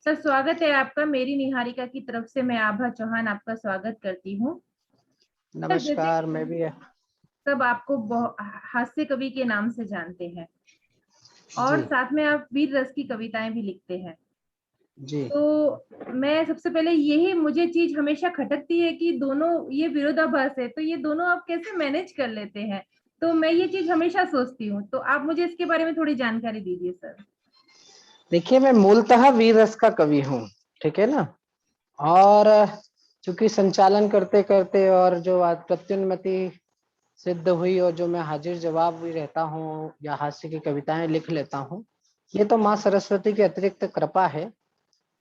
Sir स्वागत है आपका। मेरी निहारिका की तरफ से मैं आभा चौहान आपका स्वागत करती हूँ। सर जैसे नमस्कार। मैं भी सब आपको हास्य कवि के नाम से जानते हैं और जी साथ में आप वीर रस की कविताएं भी लिखते हैं। जी तो मैं सबसे पहले यही मुझे चीज हमेशा खटकती है कि दोनों ये विरोधाभास है, तो ये दोनों आप कैसे मैनेज कर लेते हैं? तो मैं ये चीज हमेशा सोचती हूँ, तो आप मुझे इसके बारे में थोड़ी जानकारी दीजिए सर। देखिए, मैं मूलतः वीर रस का कवि हूँ, ठीक है ना। और चूंकि संचालन करते करते और जो आज प्रत्युन्नति सिद्ध हुई और जो मैं हाजिर जवाब भी रहता हूँ या हास्य की कविताएं लिख लेता हूँ, ये तो माँ सरस्वती की अतिरिक्त कृपा है।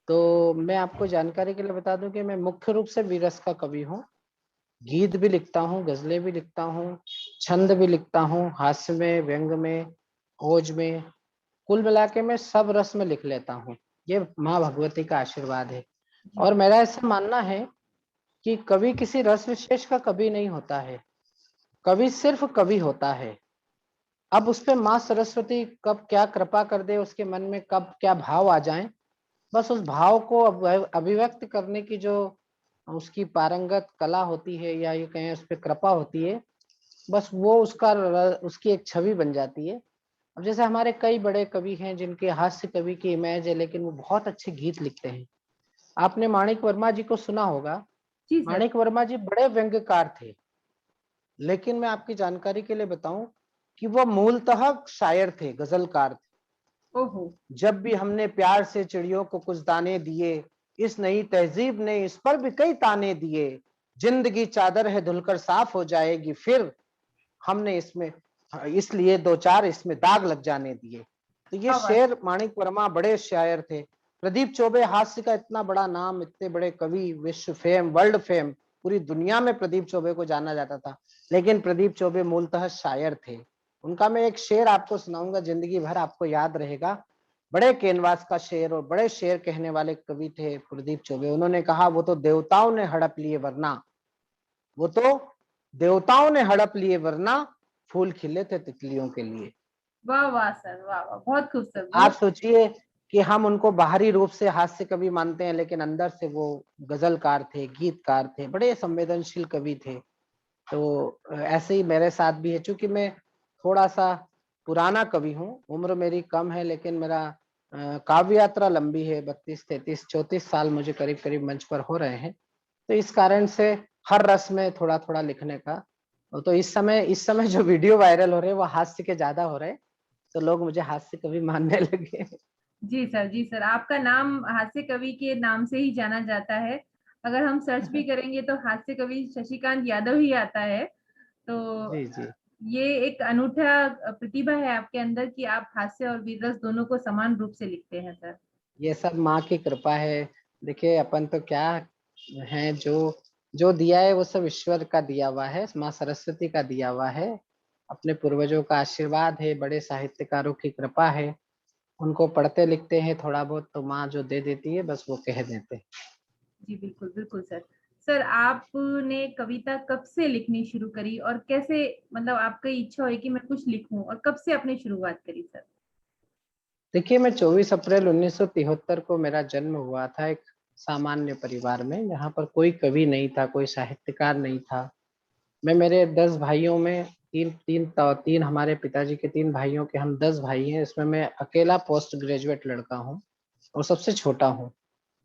तो मैं आपको जानकारी के लिए बता दूं कि मैं मुख्य रूप से वीर रस का कवि हूँ। गीत भी लिखता हूँ, गजलें भी लिखता हूँ, छंद भी लिखता हूँ, हास्य में, व्यंग में, ओज में, कुल मिला के मैं सब रस में लिख लेता हूँ। ये माँ भगवती का आशीर्वाद है। जी और मेरा ऐसा मानना है कि कवि किसी रस विशेष का कवि नहीं होता है, कवि सिर्फ कवि होता है। अब उस पे माँ सरस्वती कब क्या कृपा कर दे, उसके मन में कब क्या भाव आ जाए, बस उस भाव को अभिव्यक्त करने की जो उसकी पारंगत कला होती है या ये कहें उस पर कृपा होती है, बस वो उसकी एक छवि बन जाती है। अब जैसे हमारे कई बड़े कवि हैं जिनके हास्य कवि की इमेज है, लेकिन वो बहुत अच्छे गीत लिखते हैं। आपने माणिक वर्मा जी को सुना होगा। जी सर। माणिक वर्मा जी बड़े व्यंग्यकार थे, लेकिन मैं आपकी जानकारी के लिए बताऊं कि वो मूलतः शायर थे, गजलकार थे। ओहो। जब भी हमने प्यार से चिड़ियों को कुछ दाने दिए, इस नई तहजीब ने इस पर भी कई ताने दिए, जिंदगी चादर है धुलकर साफ हो जाएगी फिर, हमने इसमें इसलिए दो चार इसमें दाग लग जाने दिए। तो ये क्या बात। शेर माणिक वर्मा बड़े शायर थे। प्रदीप चौबे हास्य का इतना बड़ा नाम, इतने बड़े कवि, विश्व फेम, वर्ल्ड फेम, पूरी दुनिया में प्रदीप चौबे को जाना जाता था, लेकिन प्रदीप चौबे मूलतः शायर थे। उनका मैं एक शेर आपको सुनाऊंगा, जिंदगी भर आपको याद रहेगा। बड़े कैनवास का शेर और बड़े शेर कहने वाले कवि थे प्रदीप चौबे। उन्होंने कहा, वो तो देवताओं ने हड़प लिए वरना, वो तो देवताओं ने हड़प लिए वरना, फूल खिले थे तितलियों के लिए। वाह वाह सर, वाह वाह, बहुत खूब सर, आप बहुत। सोचिए कि हम उनको बाहरी रूप से हास्य कवि मानते हैं, लेकिन अंदर से वो गजलकार थे, गीतकार थे, बड़े संवेदनशील कवि थे। तो ऐसे ही मेरे साथ भी है। चूंकि मैं थोड़ा सा पुराना कवि हूँ, उम्र मेरी कम है, लेकिन मेरा काव्य यात्रा लंबी है, 32, 33, 34 साल मुझे करीब करीब मंच पर हो रहे हैं। तो इस कारण से हर रस में थोड़ा थोड़ा लिखने का। तो इस समय जो वीडियो वायरल हो रहे हैं वो हास्य के ज्यादा हो रहे हैं, तो लोग मुझे हास्य कवि मानने लगे। जी सर, जी सर, आपका नाम हास्य कवि के नाम से ही जाना जाता है। अगर हम सर्च भी करेंगे तो हास्य कवि शशिकांत यादव ही आता है। तो जी जी। ये एक अनूठा प्रतिभा है आपके अंदर कि आप हास्य और वीररस दोनों को समान रूप से लिखते हैं सर। ये सब माँ की कृपा है। देखिए, अपन तो क्या है, जो जो दिया है वो सब ईश्वर का दिया हुआ है, माँ सरस्वती का दिया हुआ है, अपने पूर्वजों का आशीर्वाद है, बड़े साहित्यकारों की कृपा है। उनको पढ़ते लिखते हैं थोड़ा बहुत, तो माँ जो दे देती है बस वो कह देते हैं। जी बिल्कुल, बिल्कुल सर। सर आपने कविता कब से लिखनी शुरू करी और कैसे, मतलब आपकी इच्छा हुई कि मैं कुछ लिखूं और कब से आपने शुरुआत करी सर? देखिए, मैं 24 अप्रैल 1973 को मेरा जन्म हुआ था एक सामान्य परिवार में, जहाँ पर कोई कवि नहीं था, कोई साहित्यकार नहीं था। मैं मेरे 10 भाइयों में तीन हमारे पिताजी के 3 भाइयों के, हम 10 भाई हैं, इसमें मैं अकेला पोस्ट ग्रेजुएट लड़का हूँ और सबसे छोटा हूँ।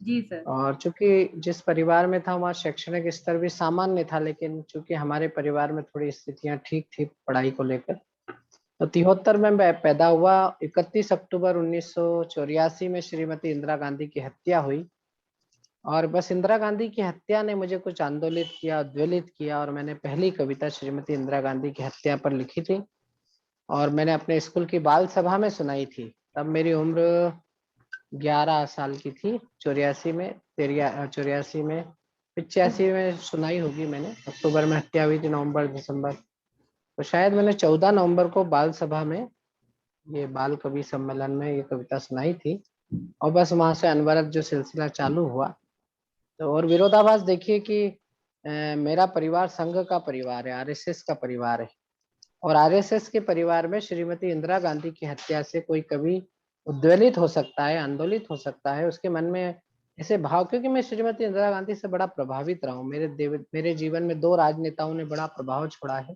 जी सर। और चूंकि जिस परिवार में था वहाँ शैक्षणिक स्तर भी सामान्य था, लेकिन चूंकि हमारे परिवार में थोड़ी स्थितियाँ ठीक थी पढ़ाई को लेकर, तो 73 में मैं पैदा हुआ। 31 अक्टूबर 1984 में श्रीमती इंदिरा गांधी की हत्या हुई। और बस इंदिरा गांधी की हत्या ने मुझे कुछ आंदोलित किया, उद्वेलित किया, और मैंने पहली कविता श्रीमती इंदिरा गांधी की हत्या पर लिखी थी और मैंने अपने स्कूल की बाल सभा में सुनाई थी। तब मेरी उम्र 11 साल की थी, 85 में सुनाई होगी मैंने। अक्टूबर में हत्या हुई थी, नवंबर दिसंबर, तो शायद मैंने 14 नवंबर को बाल सभा में, ये बाल कवि सम्मेलन में ये कविता सुनाई थी। और बस वहां से अनवरत जो सिलसिला चालू हुआ। तो और विरोधाभास देखिए कि मेरा परिवार संघ का परिवार है, आरएसएस का परिवार है, और आरएसएस के परिवार में श्रीमती इंदिरा गांधी की हत्या से कोई कवि उद्वेलित हो सकता है, आंदोलित हो सकता है, उसके मन में ऐसे भाव, क्योंकि मैं श्रीमती इंदिरा गांधी से बड़ा प्रभावित रहा हूँ। मेरे जीवन में 2 राजनेताओं ने बड़ा प्रभाव छोड़ा है।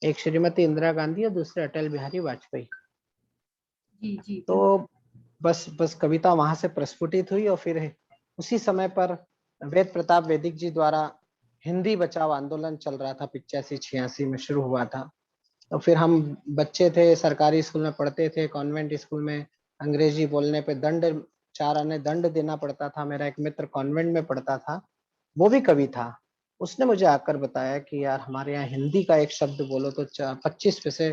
एक श्रीमती इंदिरा गांधी और दूसरे अटल बिहारी वाजपेयी। जी, जी, बिल्कुल। तो बस कविता वहां से प्रस्फुटित हुई और फिर उसी समय पर वेद प्रताप वैदिक जी द्वारा हिंदी बचाओ आंदोलन चल रहा था, 85-86 में शुरू हुआ था। तो फिर हम बच्चे थे, सरकारी स्कूल में पढ़ते थे, कॉन्वेंट स्कूल में अंग्रेजी बोलने पे दंड, 4 आने दंड देना पड़ता था। मेरा एक मित्र कॉन्वेंट में पढ़ता था, वो भी कवि था। उसने मुझे आकर बताया कि यार हमारे यहाँ हिंदी का एक शब्द बोलो तो 25 पैसे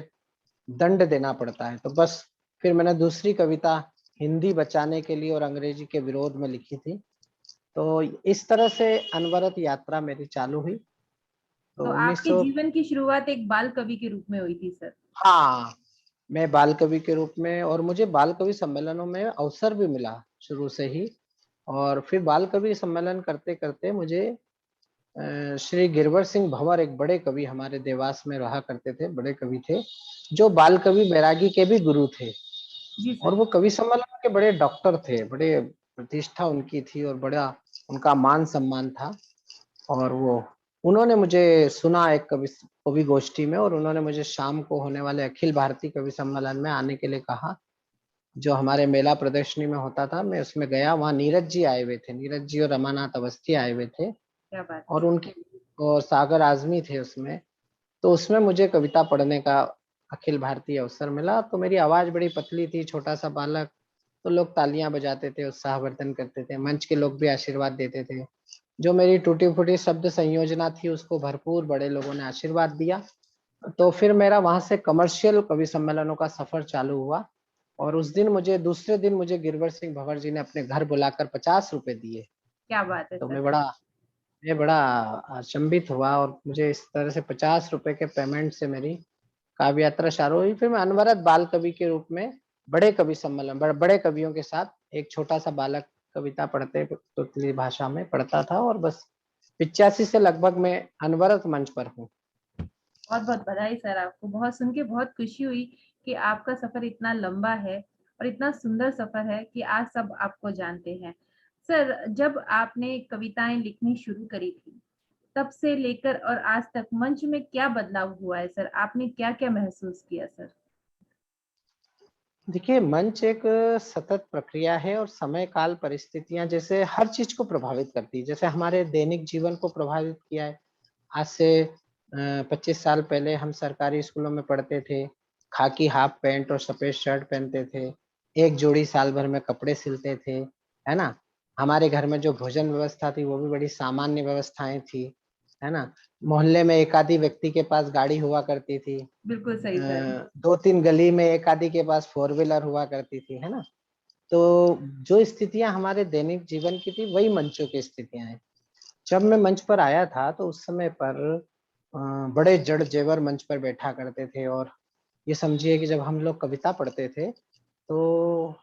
दंड देना पड़ता है। तो बस फिर मैंने दूसरी कविता हिंदी बचाने के लिए और अंग्रेजी के विरोध में लिखी थी। तो इस तरह से अनवरत यात्रा मेरी चालू हुई। तो तो आपके 1900, जीवन की शुरुआत एक बाल कवि के रूप में हुई थी सर? हाँ, मैं बाल कवि के रूप में, और मुझे बाल कवि सम्मेलनों में अवसर भी मिला शुरू से ही। और फिर बाल कवि सम्मेलन करते करते मुझे श्री गिरवर सिंह भंवर, एक बड़े कवि हमारे देवास में रहा करते थे, बड़े कवि थे, जो बाल कवि बैरागी के भी गुरु थे। जी और सर। वो कवि सम्मेलन के बड़े डॉक्टर थे, बड़े प्रतिष्ठा उनकी थी और बड़ा उनका मान सम्मान था। और वो उन्होंने मुझे सुना एक कवि कवि गोष्ठी में, और उन्होंने मुझे शाम को होने वाले अखिल भारतीय कवि सम्मेलन में आने के लिए कहा, जो हमारे मेला प्रदर्शनी में होता था। मैं उसमें गया, वहाँ नीरज जी आए हुए थे, नीरज जी और रमानाथ अवस्थी आए हुए थे, क्या बात है और सर। उनके और सागर आजमी थे उसमें। तो उसमें मुझे कविता पढ़ने का अखिल भारतीय अवसर मिला। तो मेरी आवाज बड़ी पतली थी, छोटा सा बालक, तो लोग तालियां बजाते थे, उत्साहवर्धन करते थे, मंच के लोग भी आशीर्वाद देते थे। जो मेरी टूटी फूटी शब्द संयोजना थी उसको भरपूर बड़े लोगों ने आशीर्वाद दिया। तो फिर मेरा वहां से कमर्शियल कवि सम्मेलनों का सफर चालू हुआ। और उस दिन मुझे, दूसरे दिन मुझे गिरवर सिंह भंवर जी ने अपने घर बुलाकर 50 रुपए दिए। क्या बात है तो सर। मैं बड़ा अचंभित हुआ, और मुझे इस तरह से 50 रुपए के पेमेंट से मेरी काव्य यात्रा शुरू हुई। फिर मैं अनवरत बाल कवि के रूप में बड़े कवि सम्मेलन, बड़े कवियों के साथ एक छोटा सा बालक कविता पढ़ते तुतली भाषा में पढ़ता था, और बस 85 से लगभग मैं अनवरत मंच पर हूँ। बहुत बहुत बधाई सर आपको। बहुत सुन के बहुत खुशी हुई कि आपका सफर इतना लंबा है और इतना सुंदर सफर है कि आज सब आपको जानते हैं। सर, जब आपने कविताएं लिखनी शुरू करी थी, तब से लेकर और आज तक मंच में क्या बदलाव हुआ है सर? आपने क्या-क्या महसूस किया सर? देखिए, मंच एक सतत प्रक्रिया है, और समय काल परिस्थितियां जैसे हर चीज को प्रभावित करती है। जैसे हमारे दैनिक जीवन को प्रभावित किया है। आज से 25 साल पहले हम सरकारी स्कूलों में पढ़ते थे, खाकी हाफ पैंट और सफेद शर्ट पहनते थे, एक जोड़ी साल भर में कपड़े सिलते थे, है ना? हमारे घर में जो भोजन व्यवस्था थी वो भी बड़ी सामान्य व्यवस्थाएं थी, है ना? मोहल्ले में एक आधी व्यक्ति के पास गाड़ी हुआ करती थी, बिल्कुल सही सर। 2-3 गली में एक आधी के पास फोर व्हीलर हुआ करती थी, है ना? तो जो स्थितियां हमारे दैनिक जीवन की थी वही मंचों की स्थितियां हैं। जब मैं मंच पर आया था तो उस समय पर अ, बड़े जड़ जेवर मंच पर बैठा करते थे, और ये समझिए कि जब हम लोग कविता पढ़ते थे तो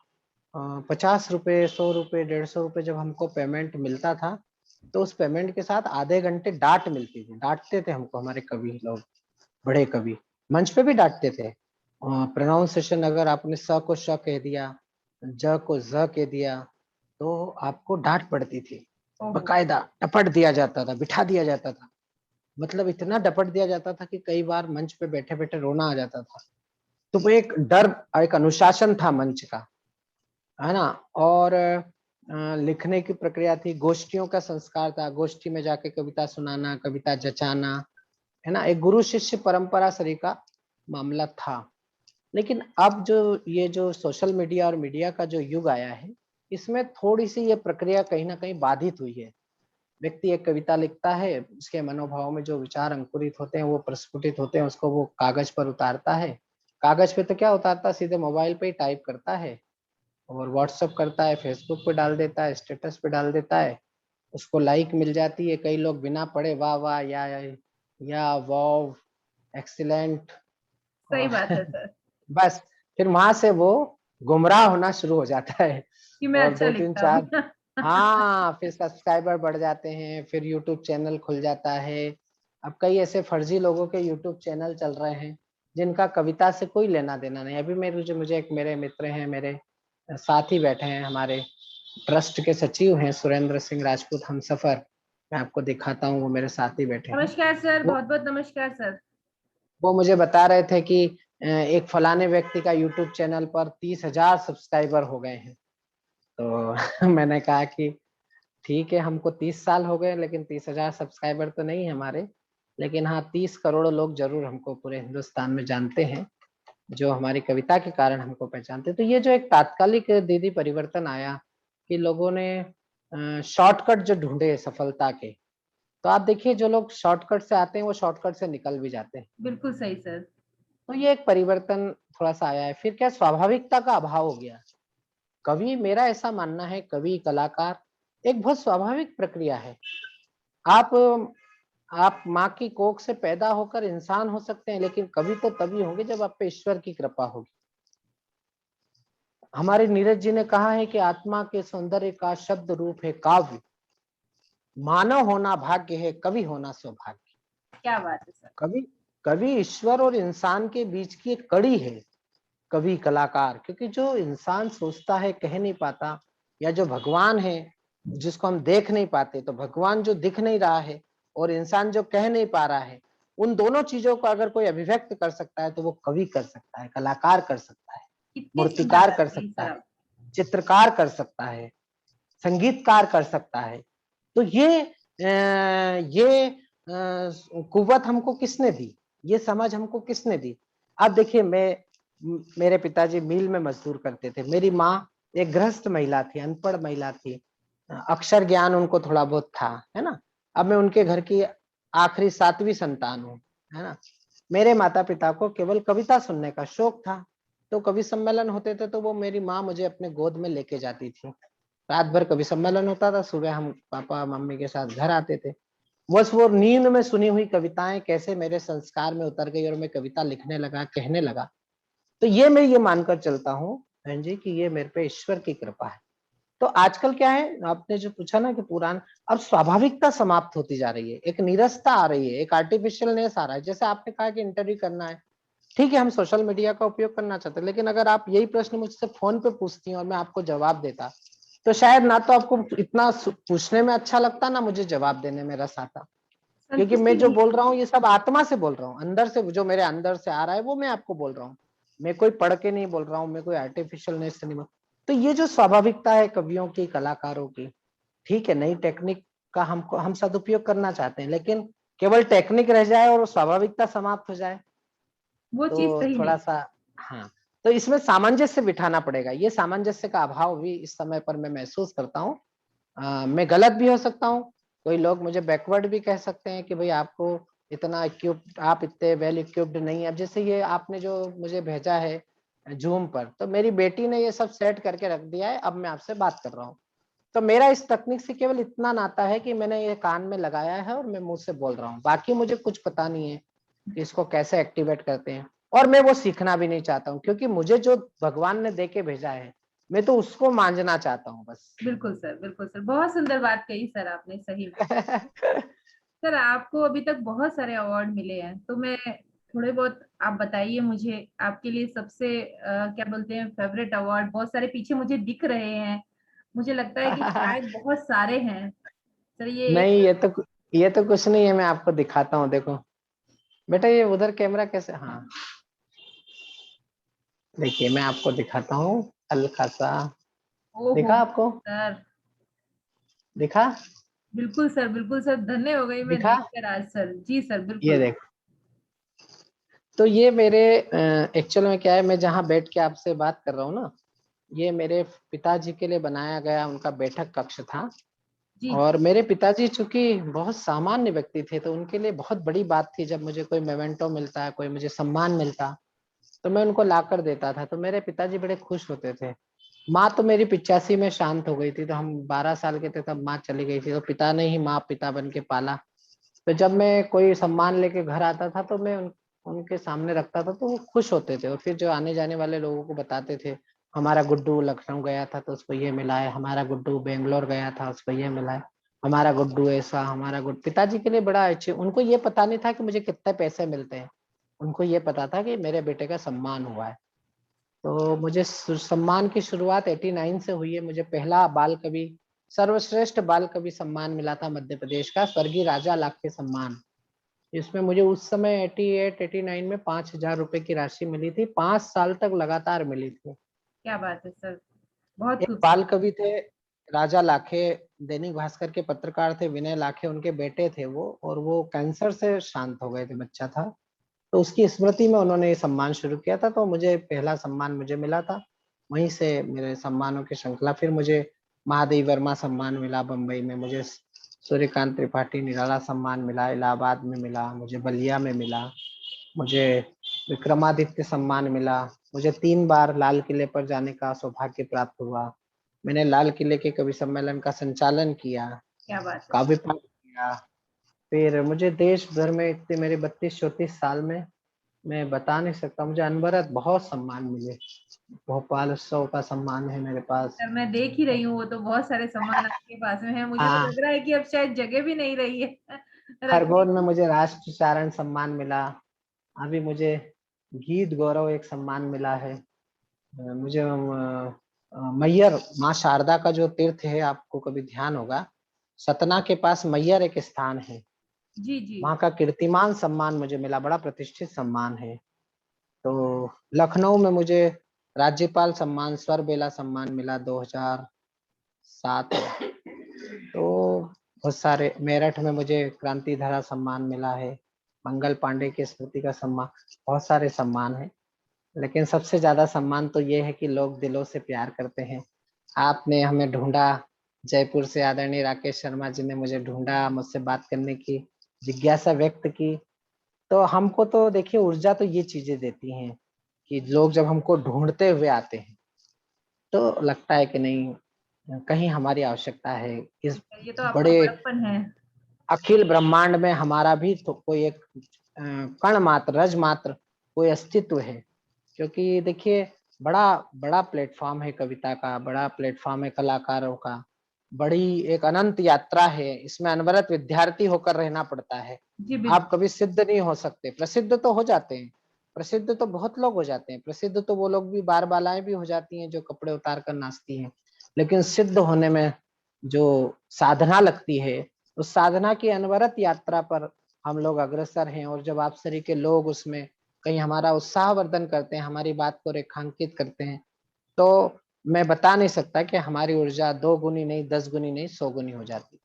50 रुपए, 100 रुपए, 150 रुपए जब हमको पेमेंट मिलता था, तो उस पेमेंट के साथ आधे घंटे डांट मिलती थी। डांटते थे हमको हमारे कवि लोग, बड़े कवि मंच पे भी डांटते थे। प्रोनाउंसिएशन अगर आपने स को श कह दिया, ज को ज कह दिया, तो आपको डांट पड़ती थी। ओहो! बकायदा टपट दिया जाता था, बिठा दिया जाता था। मतलब इतना डपट दिया जाता था कि कई बार मंच पे बैठे बैठे रोना आ जाता था। तो वो एक डर, एक अनुशासन था मंच का, है ना? और लिखने की प्रक्रिया थी, गोष्ठियों का संस्कार था, गोष्ठी में जाके कविता सुनाना, कविता जचाना, है ना? एक गुरु शिष्य परंपरा सरी का मामला था। लेकिन अब जो ये जो सोशल मीडिया और मीडिया का जो युग आया है, इसमें थोड़ी सी ये प्रक्रिया कहीं ना कहीं बाधित हुई है। व्यक्ति एक कविता लिखता है, उसके मनोभाव में जो विचार अंकुरित होते हैं वो प्रस्फुटित होते हैं, उसको वो कागज पर उतारता है। कागज पे तो क्या उतारता है, सीधे मोबाइल पे ही टाइप करता है और व्हाट्सअप करता है, फेसबुक पे डाल देता है, स्टेटस पे डाल देता है। उसको लाइक मिल जाती है, कई लोग बिना पढ़े वाह वाह या वाव, एक्सीलेंट, सही और बात है सर, बस फिर वहां से वो गुमराह होना शुरू हो जाता है। कि मैं और अच्छा दो तीन लिखता हूँ। चार, हाँ, फिर सब्सक्राइबर बढ़ जाते हैं, फिर यूट्यूब चैनल खुल जाता है। अब कई ऐसे फर्जी लोगों के यूट्यूब चैनल चल रहे हैं जिनका कविता से कोई लेना देना नहीं। अभी मेरे जो मुझे एक मेरे मित्र हैं, मेरे साथ ही बैठे हैं, हमारे ट्रस्ट के सचिव हैं सुरेंद्र सिंह राजपूत हमसफर। मैं आपको दिखाता हूँ, वो मेरे साथ ही बैठे हैं। नमस्कार सर, वो बहुत बहुत नमस्कार सर। वो मुझे बता रहे थे कि एक फलाने व्यक्ति का यूट्यूब चैनल पर 30,000 सब्सक्राइबर हो गए हैं। तो मैंने कहा कि ठीक है, हमको 30 साल हो गए लेकिन 30,000 सब्सक्राइबर तो नहीं है हमारे, लेकिन हाँ 30 करोड़ लोग जरूर हमको पूरे हिंदुस्तान में जानते हैं, जो हमारी कविता के कारण हमको पहचानते हैं। तो ये जो एक तात्कालिक दीदी परिवर्तन आया कि लोगों ने शॉर्टकट जो ढूंढे सफलता के, तो आप देखिए जो लोग शॉर्टकट से आते हैं वो शॉर्टकट से निकल भी जाते हैं। बिल्कुल सही सर। तो ये एक परिवर्तन थोड़ा सा आया है। फिर क्या स्वाभाविकता का अभाव हो गया। कवि, मेरा ऐसा मानना है, कवि कलाकार एक बहुत स्वाभाविक प्रक्रिया है। आप आप माँ की कोख से पैदा होकर इंसान हो सकते हैं, लेकिन कवि तो तभी होंगे जब आप पे ईश्वर की कृपा होगी। हमारे नीरज जी ने कहा है कि आत्मा के सौंदर्य का शब्द रूप है काव्य, मानव होना भाग्य है, कवि होना सौभाग्य। क्या बात है सर। कवि कवि ईश्वर और इंसान के बीच की एक कड़ी है, कवि कलाकार। क्योंकि जो इंसान सोचता है कह नहीं पाता, या जो भगवान है जिसको हम देख नहीं पाते, तो भगवान जो दिख नहीं रहा है और इंसान जो कह नहीं पा रहा है, उन दोनों चीजों को अगर कोई अभिव्यक्त कर सकता है तो वो कवि कर सकता है, कलाकार कर सकता है, कितनी सुंदर मूर्तिकार बात कर कही सकता सर है, आप। चित्रकार कर सकता है, संगीतकार कर सकता है। तो ये कुव्वत हमको किसने दी, ये समझ हमको किसने दी। अब देखिए, मेरे पिताजी मिल में मजदूर करते थे, मेरी माँ एक गृहस्थ महिला थी, अनपढ़ महिला थी, अक्षर ज्ञान उनको थोड़ा बहुत था, है ना। अब मैं उनके घर की आखिरी 7वीं संतान हूँ, है ना। मेरे माता पिता को केवल कविता सुनने का शौक था, तो कवि सम्मेलन होते थे तो वो मेरी माँ मुझे अपने गोद में लेके जाती थी। रात भर कवि सम्मेलन होता था, सुबह हम पापा मम्मी के साथ घर आते थे। बस वो नींद में सुनी हुई कविताएं कैसे मेरे संस्कार में उतर गई और मैं कविता लिखने लगा, कहने लगा। तो ये मैं ये मानकर चलता हूँ बहन जी कि ये मेरे पे ईश्वर की कृपा है। तो आजकल क्या है, आपने जो पूछा ना कि पुरान, अब स्वाभाविकता समाप्त होती जा रही है, एक नीरसता आ रही है, एक आर्टिफिशियलनेस आ रहा है। जैसे आपने कहा कि इंटरव्यू करना है, ठीक है, हम सोशल मीडिया का उपयोग करना चाहते हैं, लेकिन अगर आप यही प्रश्न मुझसे फोन पे पूछती हैं और मैं आपको जवाब देता, तो शायद ना तो आपको इतना पूछने में अच्छा लगता, ना मुझे जवाब देने में रस आता। क्योंकि संतुष्टि मैं जो नहीं बोल रहा होती। हूँ ये सब आत्मा से बोल रहा हूँ, अंदर से, जो मेरे अंदर से आ रहा है वो मैं आपको बोल रहा हूँ। मैं कोई पढ़ के नहीं बोल रहा हूँ, मैं कोई आर्टिफिशियल नहीं बोल। तो ये जो स्वाभाविकता है कवियों की, कलाकारों की, ठीक है, नई टेक्निक का हम सदुपयोग करना चाहते हैं, लेकिन केवल टेक्निक रह जाए और स्वाभाविकता समाप्त हो जाए वो चीज तो सही थोड़ा नहीं। सा, हाँ। तो इसमें सामंजस्य बिठाना पड़ेगा, ये सामंजस्य का अभाव भी इस समय पर मैं महसूस करता हूँ। मैं गलत भी हो सकता हूँ, कोई लोग मुझे बैकवर्ड भी कह सकते हैं कि भाई आपको इतना इक्विप्ड, आप इतने वेल इक्विप्ड नहीं है। अब जैसे ये आपने जो मुझे भेजा है जूम पर, तो मेरी बेटी ने ये सब सेट करके रख दिया है, अब मैं आपसे बात कर रहा हूँ। तो मेरा इस तकनीक से केवल इतना नाता है कि मैंने ये कान में लगाया है और मैं मुंह से बोल रहा हूँ, बाकी मुझे कुछ पता नहीं है कि इसको कैसे एक्टिवेट करते हैं। और मैं वो सीखना भी नहीं चाहता हूँ, क्योंकि मुझे जो भगवान ने दे के भेजा है मैं तो उसको मांझना चाहता हूँ बस। बिल्कुल सर, बिल्कुल सर, बहुत सुंदर बात कही सर आपने, सही में। सर आपको अभी तक बहुत सारे अवार्ड मिले हैं, तो मैं थोड़े बहुत आप बताइए मुझे, आपके लिए सबसे क्या बोलते हैं फेवरेट अवार्ड। बहुत सारे पीछे मुझे दिख रहे हैं, मुझे लगता है कि शायद बहुत सारे हैं सर। ये नहीं, एक ये तो कुछ नहीं है, मैं आपको दिखाता हूँ, देखो बेटा, ये उधर कैमरा कैसे, हाँ देखिए मैं आपको दिखाता हूँ हल्का सा। ओहो दिखा आपको? सर, दिखा? बिल्कुल सर, बिल्कुल सर, धन्य हो गई मैं दिखा? देखकर आज सर। जी सर, ये बिल्कुल। देखो। तो ये मेरे एक्चुअल में क्या है, मैं जहाँ बैठ के आपसे बात कर रहा हूँ ना, ये मेरे पिताजी के लिए बनाया गया उनका बैठक कक्ष था। जी और जी। मेरे पिताजी चूंकि बहुत सामान्य व्यक्ति थे, तो उनके लिए बहुत बड़ी बात थी जब मुझे कोई मेमेंटो मिलता, कोई मुझे सम्मान मिलता, तो मैं उनको ला कर देता था, तो मेरे पिताजी बड़े खुश होते थे। माँ तो मेरी 85 में शांत हो गई थी, तो हम 12 साल के थे तब माँ चली गई थी, तो पिता ने ही माँ पिता बन के पाला। तो जब मैं कोई सम्मान लेके घर आता था तो मैं उनके सामने रखता था, तो वो खुश होते थे, और फिर जो आने जाने वाले लोगों को बताते थे, हमारा गुड्डू लखनऊ गया था तो उसको ये मिला है, हमारा गुड्डू बेंगलोर गया था उसको ये मिला है, हमारा गुड्डू ऐसा, हमारा गुड्डू। पिताजी के लिए बड़ा अच्छे, उनको ये पता नहीं था कि मुझे कितने पैसे मिलते हैं, उनको ये पता था कि मेरे बेटे का सम्मान हुआ है। तो मुझे सम्मान की शुरुआत 89 से हुई है। मुझे पहला बाल कवि, सर्वश्रेष्ठ बाल कवि सम्मान मिला था मध्य प्रदेश का, स्वर्गीय राजा लाखे सम्मान। इसमें मुझे उस समय 88 89 में 5,000 रुपए की राशि मिली थी, 5 साल तक लगातार मिली थी। क्या बात है सर, बहुत एक खूबसूरत। बाल कवि थे राजा लाखे, दैनिक भास्कर के पत्रकार थे, विनय लाखे उनके बेटे थे वो, और वो कैंसर से शांत हो गए थे, बच्चा था। तो उसकी स्मृति में उन्होंने ये सम्मान शुरू किया था, तो मुझे पहला सम्मान मुझे मिला था। वहीं से मेरे सम्मानों की श्रृंखला, फिर मुझे महादेवी वर्मा सम्मान मिला बम्बई में, मुझे सूर्यकांत त्रिपाठी निराला सम्मान मिला, इलाहाबाद में मिला, मुझे बलिया में मिला, मुझे विक्रमादित्य सम्मान मिला, मुझे 3 बार लाल किले पर जाने का सौभाग्य प्राप्त हुआ। मैंने लाल किले के कवि सम्मेलन का संचालन किया, क्या बात है काव्य सर। पाठ किया। फिर मुझे देश भर में इतने, मेरे 32-34 साल में मैं बता नहीं सकता, मुझे अनवरत बहुत सम्मान मिले। भोपाल उत्सव का सम्मान है मेरे पास। सर मैं देख ही रही हूँ, वो तो बहुत सारे सामान आपके पास में है, मुझे तो हाँ, लग रहा है कि अब शायद जगह भी नहीं रही है रखने खरगोन में की। मुझे राष्ट्र चारण सम्मान मिला। अभी मुझे गीत गौरव एक सम्मान मिला है। मुझे मैयर माँ शारदा का जो तीर्थ है, आपको कभी ध्यान होगा, सतना के पास मैयर एक स्थान है, जी जी। वहाँ का कीर्तिमान सम्मान मुझे मिला, बड़ा प्रतिष्ठित सम्मान है। तो लखनऊ में मुझे राज्यपाल सम्मान, स्वर बेला सम्मान मिला 2007 में। तो बहुत सारे, मेरठ में मुझे क्रांति धरा सम्मान मिला है, मंगल पांडे की स्मृति का सम्मान, बहुत सारे सम्मान है। लेकिन सबसे ज्यादा सम्मान तो ये है कि लोग दिलों से प्यार करते हैं। आपने हमें ढूंढा, जयपुर से आदरणीय राकेश शर्मा जी ने मुझे ढूंढा, मुझसे बात करने की जिज्ञासा व्यक्त की। तो हमको तो देखिए, ऊर्जा तो ये चीजें देती हैं कि लोग जब हमको ढूंढते हुए आते हैं, तो लगता है कि नहीं, कहीं हमारी आवश्यकता है, इस ये तो आपका बड़े बड़प्पन है। अखिल ब्रह्मांड में हमारा भी तो कोई एक कण मात्र, रज मात्र कोई अस्तित्व है। क्योंकि देखिए, बड़ा बड़ा प्लेटफॉर्म है कविता का, बड़ा प्लेटफॉर्म है कलाकारों का, बड़ी एक अनंत यात्रा है, इसमें अनवरत विद्यार्थी होकर रहना पड़ता है। जी आप बिल्कुल। कभी सिद्ध नहीं हो सकते, प्रसिद्ध तो हो जाते हैं, प्रसिद्ध तो बहुत लोग हो जाते हैं, प्रसिद्ध तो वो लोग भी, बार बालाएं भी हो जाती हैं जो कपड़े उतार कर नाचती हैं। लेकिन सिद्ध होने में जो साधना लगती है, उस साधना की अनवरत यात्रा पर हम लोग अग्रसर हैं। और जब आप सरी के लोग उसमें कहीं हमारा उत्साहवर्धन करते हैं, हमारी बात को रेखांकित करते हैं, तो मैं बता नहीं सकता कि हमारी ऊर्जा 2 गुनी नहीं, 10 गुनी नहीं, 100 गुनी हो जाती।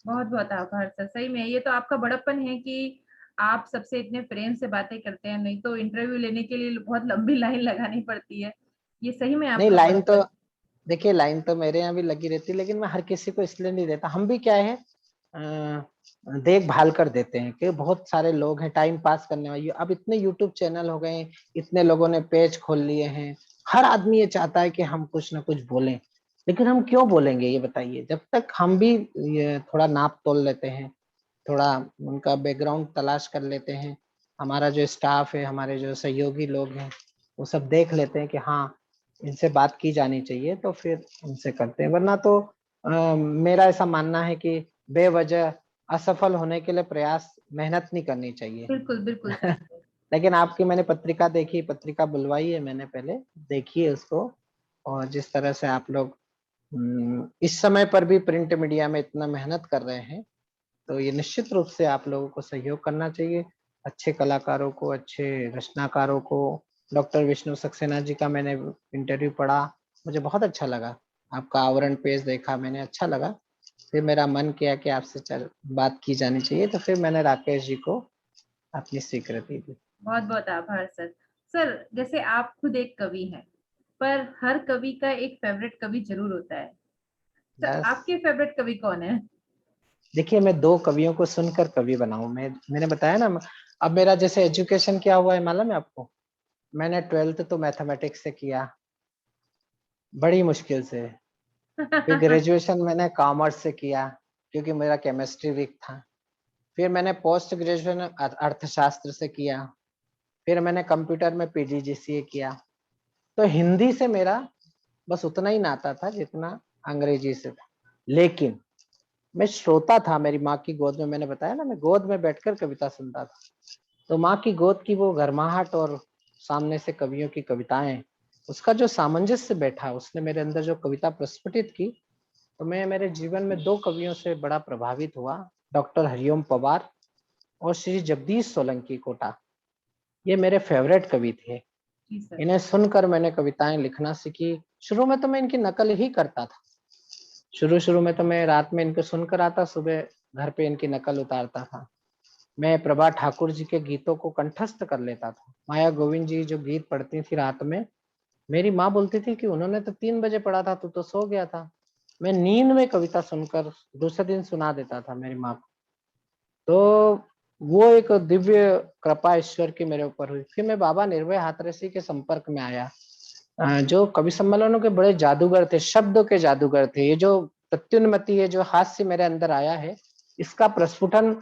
बहुत बहुत आभार सर, सही में ये तो आपका बड़प्पन है कि आप सबसे इतने प्रेम से बातें करते हैं, नहीं तो इंटरव्यू लेने के लिए बहुत लंबी लाइन लगानी पड़ती है। ये सही में नहीं, आपका लाइन तो बड़प्पन। देखिए, लाइन तो मेरे यहाँ भी लगी रहती है, लेकिन मैं हर किसी को इसलिए नहीं देता। हम भी क्या है, देखभाल कर देते हैं कि बहुत सारे लोग हैं टाइम पास करने वाले। अब इतने यूट्यूब चैनल हो गए, इतने लोगों ने पेज खोल लिए हैं, हर आदमी ये चाहता है कि हम कुछ ना कुछ बोलें। लेकिन हम क्यों बोलेंगे ये बताइए? जब तक हम भी ये थोड़ा नाप तोल लेते हैं, थोड़ा उनका बैकग्राउंड तलाश कर लेते हैं, हमारा जो स्टाफ है, हमारे जो सहयोगी लोग हैं, वो सब देख लेते हैं कि हाँ, इनसे बात की जानी चाहिए, तो फिर उनसे करते हैं। वरना तो मेरा ऐसा मानना है कि बेवजह असफल होने के लिए प्रयास, मेहनत नहीं करनी चाहिए। बिल्कुल बिल्कुल सही है। लेकिन आपकी मैंने पत्रिका देखी, पत्रिका बुलवाई है मैंने, पहले देखी है उसको। और जिस तरह से आप लोग इस समय पर भी प्रिंट मीडिया में इतना मेहनत कर रहे हैं, तो ये निश्चित रूप से आप लोगों को सहयोग करना चाहिए। अच्छे कलाकारों को, अच्छे रचनाकारों को, डॉक्टर विष्णु सक्सेना जी का मैंने इंटरव्यू पढ़ा, मुझे बहुत अच्छा लगा। आपका आवरण पेज देखा मैंने, अच्छा लगा। फिर मेरा मन किया कि आपसे चल बात की जानी चाहिए, तो फिर मैंने राकेश जी को अपनी स्वीकृति दी। बहुत बहुत आभार सर। सर जैसे आप खुद एक कवि हैं, पर हर कवि का एक फेवरेट कवि जरूर होता है। सर बस आपके फेवरेट कवि कौन है? देखिए, मैं 2 कवियों को सुनकर कवि बनाऊं, मैंने बताया ना। अब मेरा जैसे एजुकेशन क्या हुआ है मालूम है आपको? मैंने 12th तो मैथमेटिक्स से किया, बड़ी मुश्किल से। फिर ग्रेजुएशन मैंने कॉमर्स से किया, क्योंकि मेरा केमिस्ट्री वीक था। फिर मैंने पोस्ट ग्रेजुएशन अर्थशास्त्र से किया। फिर मैंने कंप्यूटर में पीजीडीसीए किया। तो हिंदी से मेरा बस उतना ही नाता था जितना अंग्रेजी से था। लेकिन मैं श्रोता था, मेरी माँ की गोद में, मैंने बताया ना, मैं गोद में बैठकर कविता सुनता था। तो माँ की गोद की वो गर्माहट और सामने से कवियों की कविताएं, उसका जो सामंजस्य बैठा, उसने मेरे अंदर जो कविता प्रस्फुटित की, तो मैं मेरे जीवन में 2 कवियों से बड़ा प्रभावित हुआ, डॉक्टर हरिओम पवार और श्री जगदीश सोलंकी कोटा। ये मेरे फेवरेट कवि थे। जी सर। इन्हें सुनकर मैंने कविताएं लिखना सीखी। शुरू में तो मैं इनकी नकल ही करता था। शुरू में तो मैं रात में इनको सुनकर आता, सुबह घर पे इनकी नकल उतारता था। मैं प्रभा ठाकुर जी के गीतों को कंठस्थ कर लेता था। माया गोविंद जी जो गीत पढ़ती थी रात में, मेरी माँ बोलती थी कि उन्होंने तो 3 बजे पढ़ा था, तू तो सो गया था। मैं नींद में कविता सुनकर दूसरे दिन सुना देता था मेरी माँ को। तो वो एक दिव्य कृपा ईश्वर की मेरे ऊपर हुई। फिर मैं बाबा निर्भय हाथरसी के संपर्क में आया, जो कवि सम्मेलनों के बड़े जादूगर थे, शब्दों के जादूगर थे। ये जो प्रत्युन्नति है, जो हास्य मेरे अंदर आया है, इसका प्रस्फुटन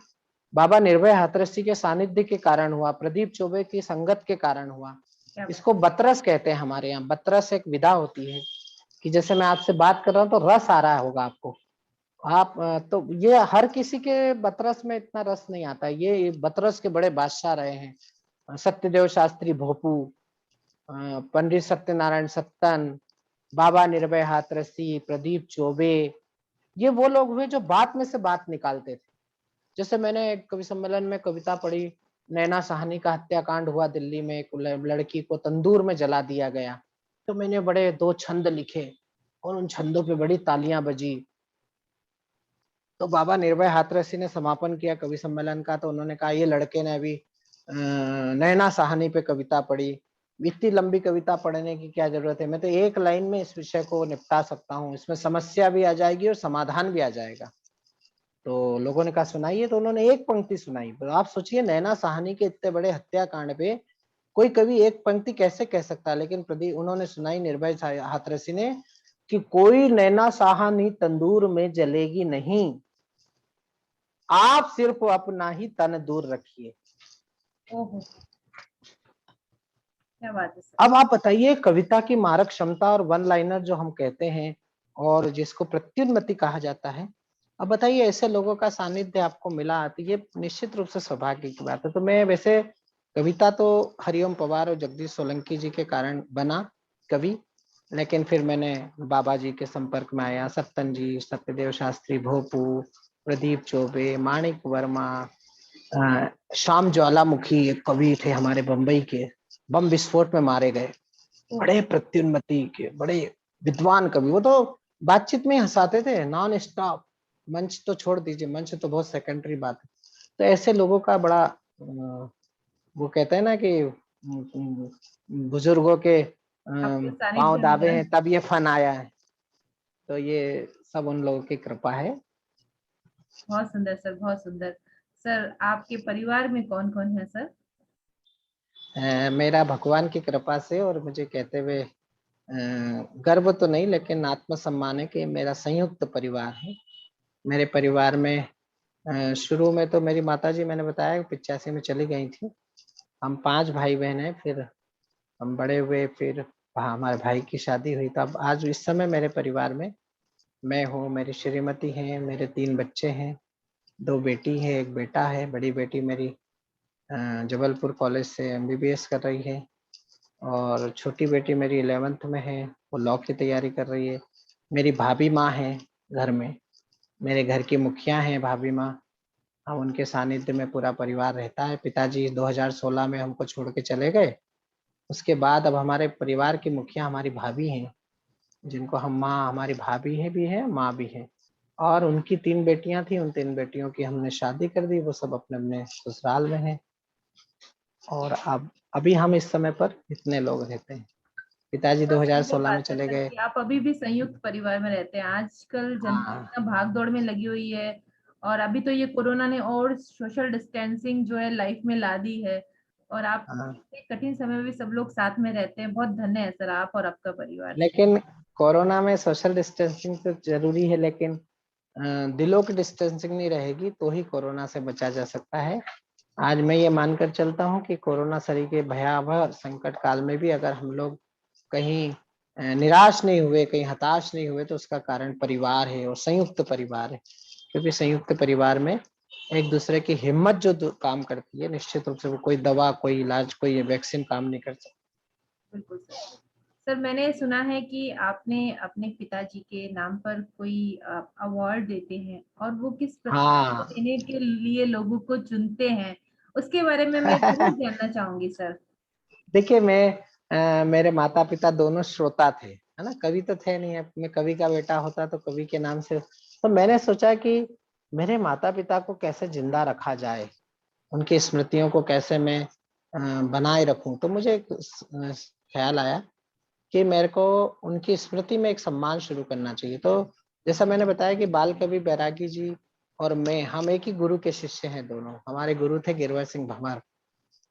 बाबा निर्भय हाथरसी के सानिध्य के कारण हुआ, प्रदीप चौबे की संगत के कारण हुआ। इसको बतरस कहते हैं हमारे यहाँ। बतरस एक विधा होती है कि जैसे मैं आपसे बात कर रहा हूँ तो रस आ रहा होगा आपको। आप तो ये हर किसी के बतरस में इतना रस नहीं आता। ये बतरस के बड़े बादशाह रहे हैं, सत्यदेव शास्त्री भोपू, पंडित सत्यनारायण सत्तन, बाबा निर्भय हाथरसी, प्रदीप चौबे। ये वो लोग हुए जो बात में से बात निकालते थे। जैसे मैंने एक कवि सम्मेलन में कविता पढ़ी, नैना साहनी का हत्याकांड हुआ दिल्ली में, एक लड़की को तंदूर में जला दिया गया। तो मैंने बड़े 2 छंद लिखे और उन छंदों पे बड़ी तालियां बजी। तो बाबा निर्भय हाथरसी ने समापन किया कवि सम्मेलन का, तो उन्होंने कहा ये लड़के ने अभी नैना साहनी पे कविता पढ़ी, इतनी लंबी कविता पढ़ने की क्या जरूरत है, मैं तो एक लाइन में इस विषय को निपटा सकता हूँ, इसमें समस्या भी आ जाएगी और समाधान भी आ जाएगा। तो लोगों ने कहा सुनाइए, तो उन्होंने एक पंक्ति सुनाई। तो आप सोचिए, नैना साहनी के इतने बड़े हत्याकांड पे कोई कवि एक पंक्ति कैसे कह सकता है, लेकिन प्रदीप उन्होंने सुनाई निर्भय हाथरसी ने कि कोई नैना साहनी तंदूर में जलेगी नहीं, आप सिर्फ अपना ही तन दूर रखिए। ओहो, क्या बात है सर। अब आप बताइए, कविता की मारक क्षमता और वन लाइनर जो हम कहते हैं और जिसको प्रत्युन्नति कहा जाता है, अब बताइए ऐसे लोगों का सानिध्य आपको मिला, तो ये निश्चित रूप से सौभाग्य की बात है। तो मैं वैसे कविता तो हरिओम पवार और जगदीश सोलंकी जी के कारण बना कवि, लेकिन फिर मैंने बाबा जी के संपर्क में आया, सत्तन जी, सत्यदेव शास्त्री भोपू, प्रदीप चौबे, माणिक वर्मा, श्याम ज्वालामुखी एक कवि थे हमारे बम्बई के, बम विस्फोट में मारे गए, बड़े प्रत्युन्नति के बड़े विद्वान कवि। वो तो बातचीत में हंसाते थे नॉन स्टॉप। मंच तो छोड़ दीजिए, मंच तो बहुत सेकेंडरी बात है। तो ऐसे लोगों का बड़ा वो कहते हैं ना कि बुजुर्गों के आपके पांव सानिध्य दाबे में। हैं तब ये फन आया है। तो ये सब उन लोगों की कृपा है। बहुत सुंदर सर, बहुत सुंदर। सर आपके परिवार में कौन कौन है सर? मेरा भगवान की कृपा से और मुझे कहते हुए गर्व तो नहीं लेकिन आत्मसम्मान है कि मेरा संयुक्त परिवार है। मेरे परिवार में शुरू में तो मेरी माताजी, मैंने बताया 85 में चली गई थी। हम 5 भाई बहन हैं, फिर हम बड़े हुए, फिर हमारे भाई की शादी हुई। तो अब आज इस समय मेरे परिवार में मैं हूँ, मेरी श्रीमती है, मेरे 3 बच्चे हैं, 2 बेटी है, 1 बेटा है। बड़ी बेटी मेरी जबलपुर कॉलेज से MBBS कर रही है और छोटी बेटी मेरी 11th में है, वो लॉ की तैयारी कर रही है। मेरी भाभी माँ है घर में, मेरे घर की मुखिया हैं भाभी माँ। हम उनके सानिध्य में पूरा परिवार रहता है। पिताजी 2016 में हमको छोड़ के चले गए। उसके बाद अब हमारे परिवार की मुखिया हमारी भाभी हैं, जिनको हम माँ, हमारी भाभी है भी है, माँ भी है। और उनकी 3 बेटियां थी, उन 3 बेटियों की हमने शादी कर दी, वो सब अपने अपने ससुराल में हैं। और अब अभी हम इस समय पर इतने लोग रहते हैं। पिताजी बहुत सुंदर 2016 में बात है चले सर गए। कि आप अभी भी संयुक्त परिवार में रहते हैं। आजकल जनता हाँ इतना भाग दौड़ में लगी हुई है, और अभी तो ये कोरोना ने और सोशल डिस्टेंसिंग जो है लाइफ में ला दी है, और आप हाँ, इतने कठिन समय में भी सब लोग साथ में रहते हैं। बहुत धन्य है सर आप और आपका परिवार। लेकिन कोरोना में सोशल डिस्टेंसिंग तो जरूरी है, लेकिन दिलों की डिस्टेंसिंग नहीं रहेगी तो ही कोरोना से बचा जा सकता है। आज मैं ये मानकर चलता हूँ कि कोरोना सरी के भयावह संकट काल में भी अगर हम लोग कहीं निराश नहीं हुए, कहीं हताश नहीं हुए, तो उसका कारण परिवार है और संयुक्त परिवार है। क्योंकि संयुक्त परिवार में एक दूसरे की हिम्मत जो काम करती है, निश्चित रूप से वो कोई दवा, कोई इलाज, कोई वैक्सीन काम नहीं कर सकती। बिल्कुल सर। सर मैंने सुना है कि आपने अपने पिताजी के नाम पर कोई अवार्ड देते हैं और वो किस प्रकार से हाँ। देने के लिए लोगों को चुनते हैं, उसके बारे में मैं ज़रूर जानना चाहूँगी सर। देखिए मेरे माता पिता दोनों श्रोता थे, है ना, कवि तो थे नहीं। अब मैं कवि का बेटा होता तो कवि के नाम से, तो मैंने सोचा कि मेरे माता पिता को कैसे जिंदा रखा जाए, उनकी स्मृतियों को कैसे मैं बनाए रखूं। तो मुझे एक ख्याल आया कि मेरे को उनकी स्मृति में एक सम्मान शुरू करना चाहिए। तो जैसा मैंने बताया कि बाल कवि बैरागी जी और मैं, हम एक ही गुरु के शिष्य हैं दोनों। हमारे गुरु थे गिरवर सिंह भंवर।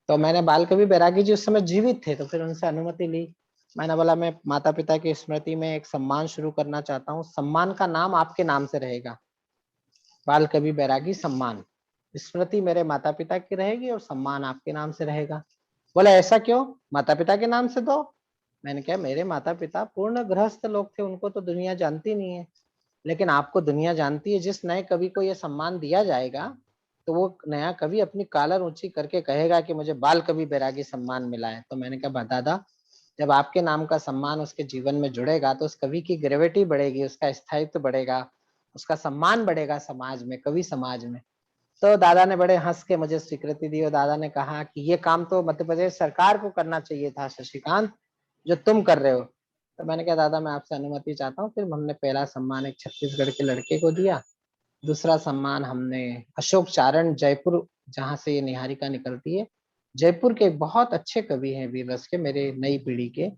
तो मैंने बाल कवि बैरागी जी उस समय जीवित थे, तो फिर उनसे अनुमति ली। मैंने बोला मैं माता पिता की स्मृति में एक सम्मान शुरू करना चाहता हूँ, सम्मान का नाम आपके नाम से रहेगा, बाल कवि बैरागी सम्मान। स्मृति मेरे माता पिता की रहेगी और सम्मान आपके नाम से रहेगा। बोला ऐसा क्यों, माता पिता के नाम से दो। मैंने कहा मेरे माता पिता पूर्ण गृहस्थ लोग थे, उनको तो दुनिया जानती नहीं है, लेकिन आपको दुनिया जानती है। जिस नए कवि को यह सम्मान दिया जाएगा, तो वो नया कवि अपनी कॉलर ऊंची करके कहेगा कि मुझे बाल कवि बैरागी सम्मान मिला है। तो मैंने कहा दादा, जब आपके नाम का सम्मान उसके जीवन में जुड़ेगा तो उस कवि की ग्रेविटी बढ़ेगी, उसका स्थायित्व बढ़ेगा, उसका सम्मान बढ़ेगा समाज में, कवि समाज में। तो दादा ने बड़े हंस के मुझे स्वीकृति दी और दादा ने कहा कि ये काम तो मध्य प्रदेश सरकार को करना चाहिए था शशिकांत, जो तुम कर रहे हो। तो मैंने कहा दादा मैं आपसे अनुमति चाहता हूँ। फिर हमने पहला सम्मान एक छत्तीसगढ़ के लड़के को दिया, दूसरा सम्मान हमने अशोक चारण, जयपुर जहाँ से ये निहारिका निकलती है, जयपुर के बहुत अच्छे कवि हैं वीर रस के, मेरे नई पीढ़ी के।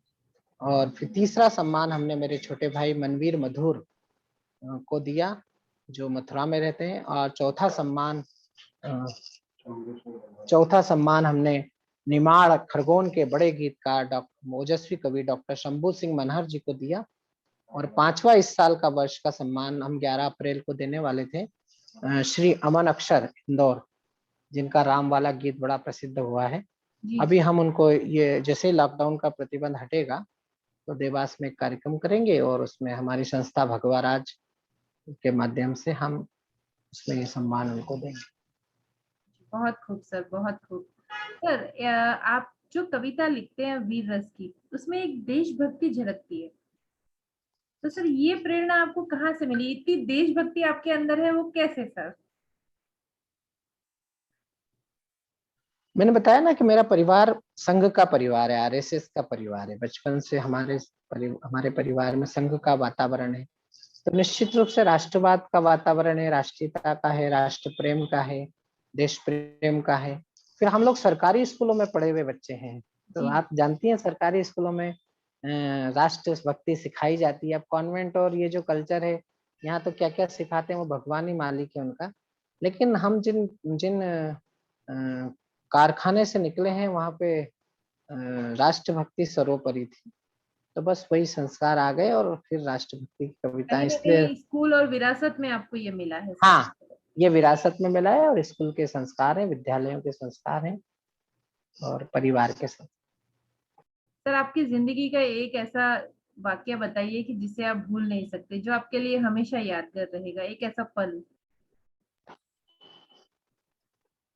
और फिर तीसरा सम्मान हमने मेरे छोटे भाई मनवीर मधुर को दिया, जो मथुरा में रहते हैं। और चौथा सम्मान हमने निमाड़ खरगोन के बड़े गीतकार डॉक्टर ओजस्वी कवि डॉक्टर शंभू सिंह मनहर जी को दिया। और पांचवा इस साल का वर्ष का सम्मान हम 11 अप्रैल को देने वाले थे श्री अमन अक्षर इंदौर, जिनका राम वाला गीत बड़ा प्रसिद्ध हुआ है। जी, अभी हम उनको, ये जैसे लॉकडाउन का प्रतिबंध हटेगा तो देवास में एक कार्यक्रम करेंगे और उसमें हमारी संस्था भगवा राज के माध्यम से हम उसमें ये सम्मान उनको देंगे। बहुत खूब सर, बहुत खूब। सर आप जो कविता लिखते हैं वीर रस की, उसमें एक देशभक्ति झलकती है। तो सर ये प्रेरणा आपको कहाँ से मिली? इतनी देशभक्ति आपके अंदर है, वो कैसे सर? मैंने बताया ना कि मेरा परिवार संघ का परिवार है, आरएसएस का परिवार है। बचपन से हमारे परिवार में संघ का वातावरण है। तो निश्चित रूप से राष्ट्रवाद का वातावरण है, राष्ट्रीयता का है, राष्ट्र प्रेम का है, देश प्रेम का है। फिर हम लोग सरकारी स्कूलों में पढ़े हुए बच्चे हैं, तो जी, आप जानती हैं सरकारी स्कूलों में राष्ट्र भक्ति सिखाई जाती है। अब कॉन्वेंट और ये जो कल्चर है, यहाँ तो क्या क्या सिखाते हैं वो भगवान ही मालिक है उनका। लेकिन हम जिन जिन कारखाने से निकले हैं वहां पे राष्ट्रभक्ति सर्वोपरि थी। तो बस वही संस्कार आ गए और फिर राष्ट्रभक्ति की कविताएं, कहीं न इसलिए। कहीं स्कूल और विरासत में आपको ये मिला है सर। हाँ, ये विरासत में मिला है और स्कूल के संस्कार हैं, विद्यालयों के संस्कार हैं और परिवार के संस्कार। सर आपकी ज़िंदगी का एक ऐसा वाक़या बताइए कि जिसे आप भूल नहीं सकते, जो आपके लिए हमेशा यादगार रहेगा, एक ऐसा पल?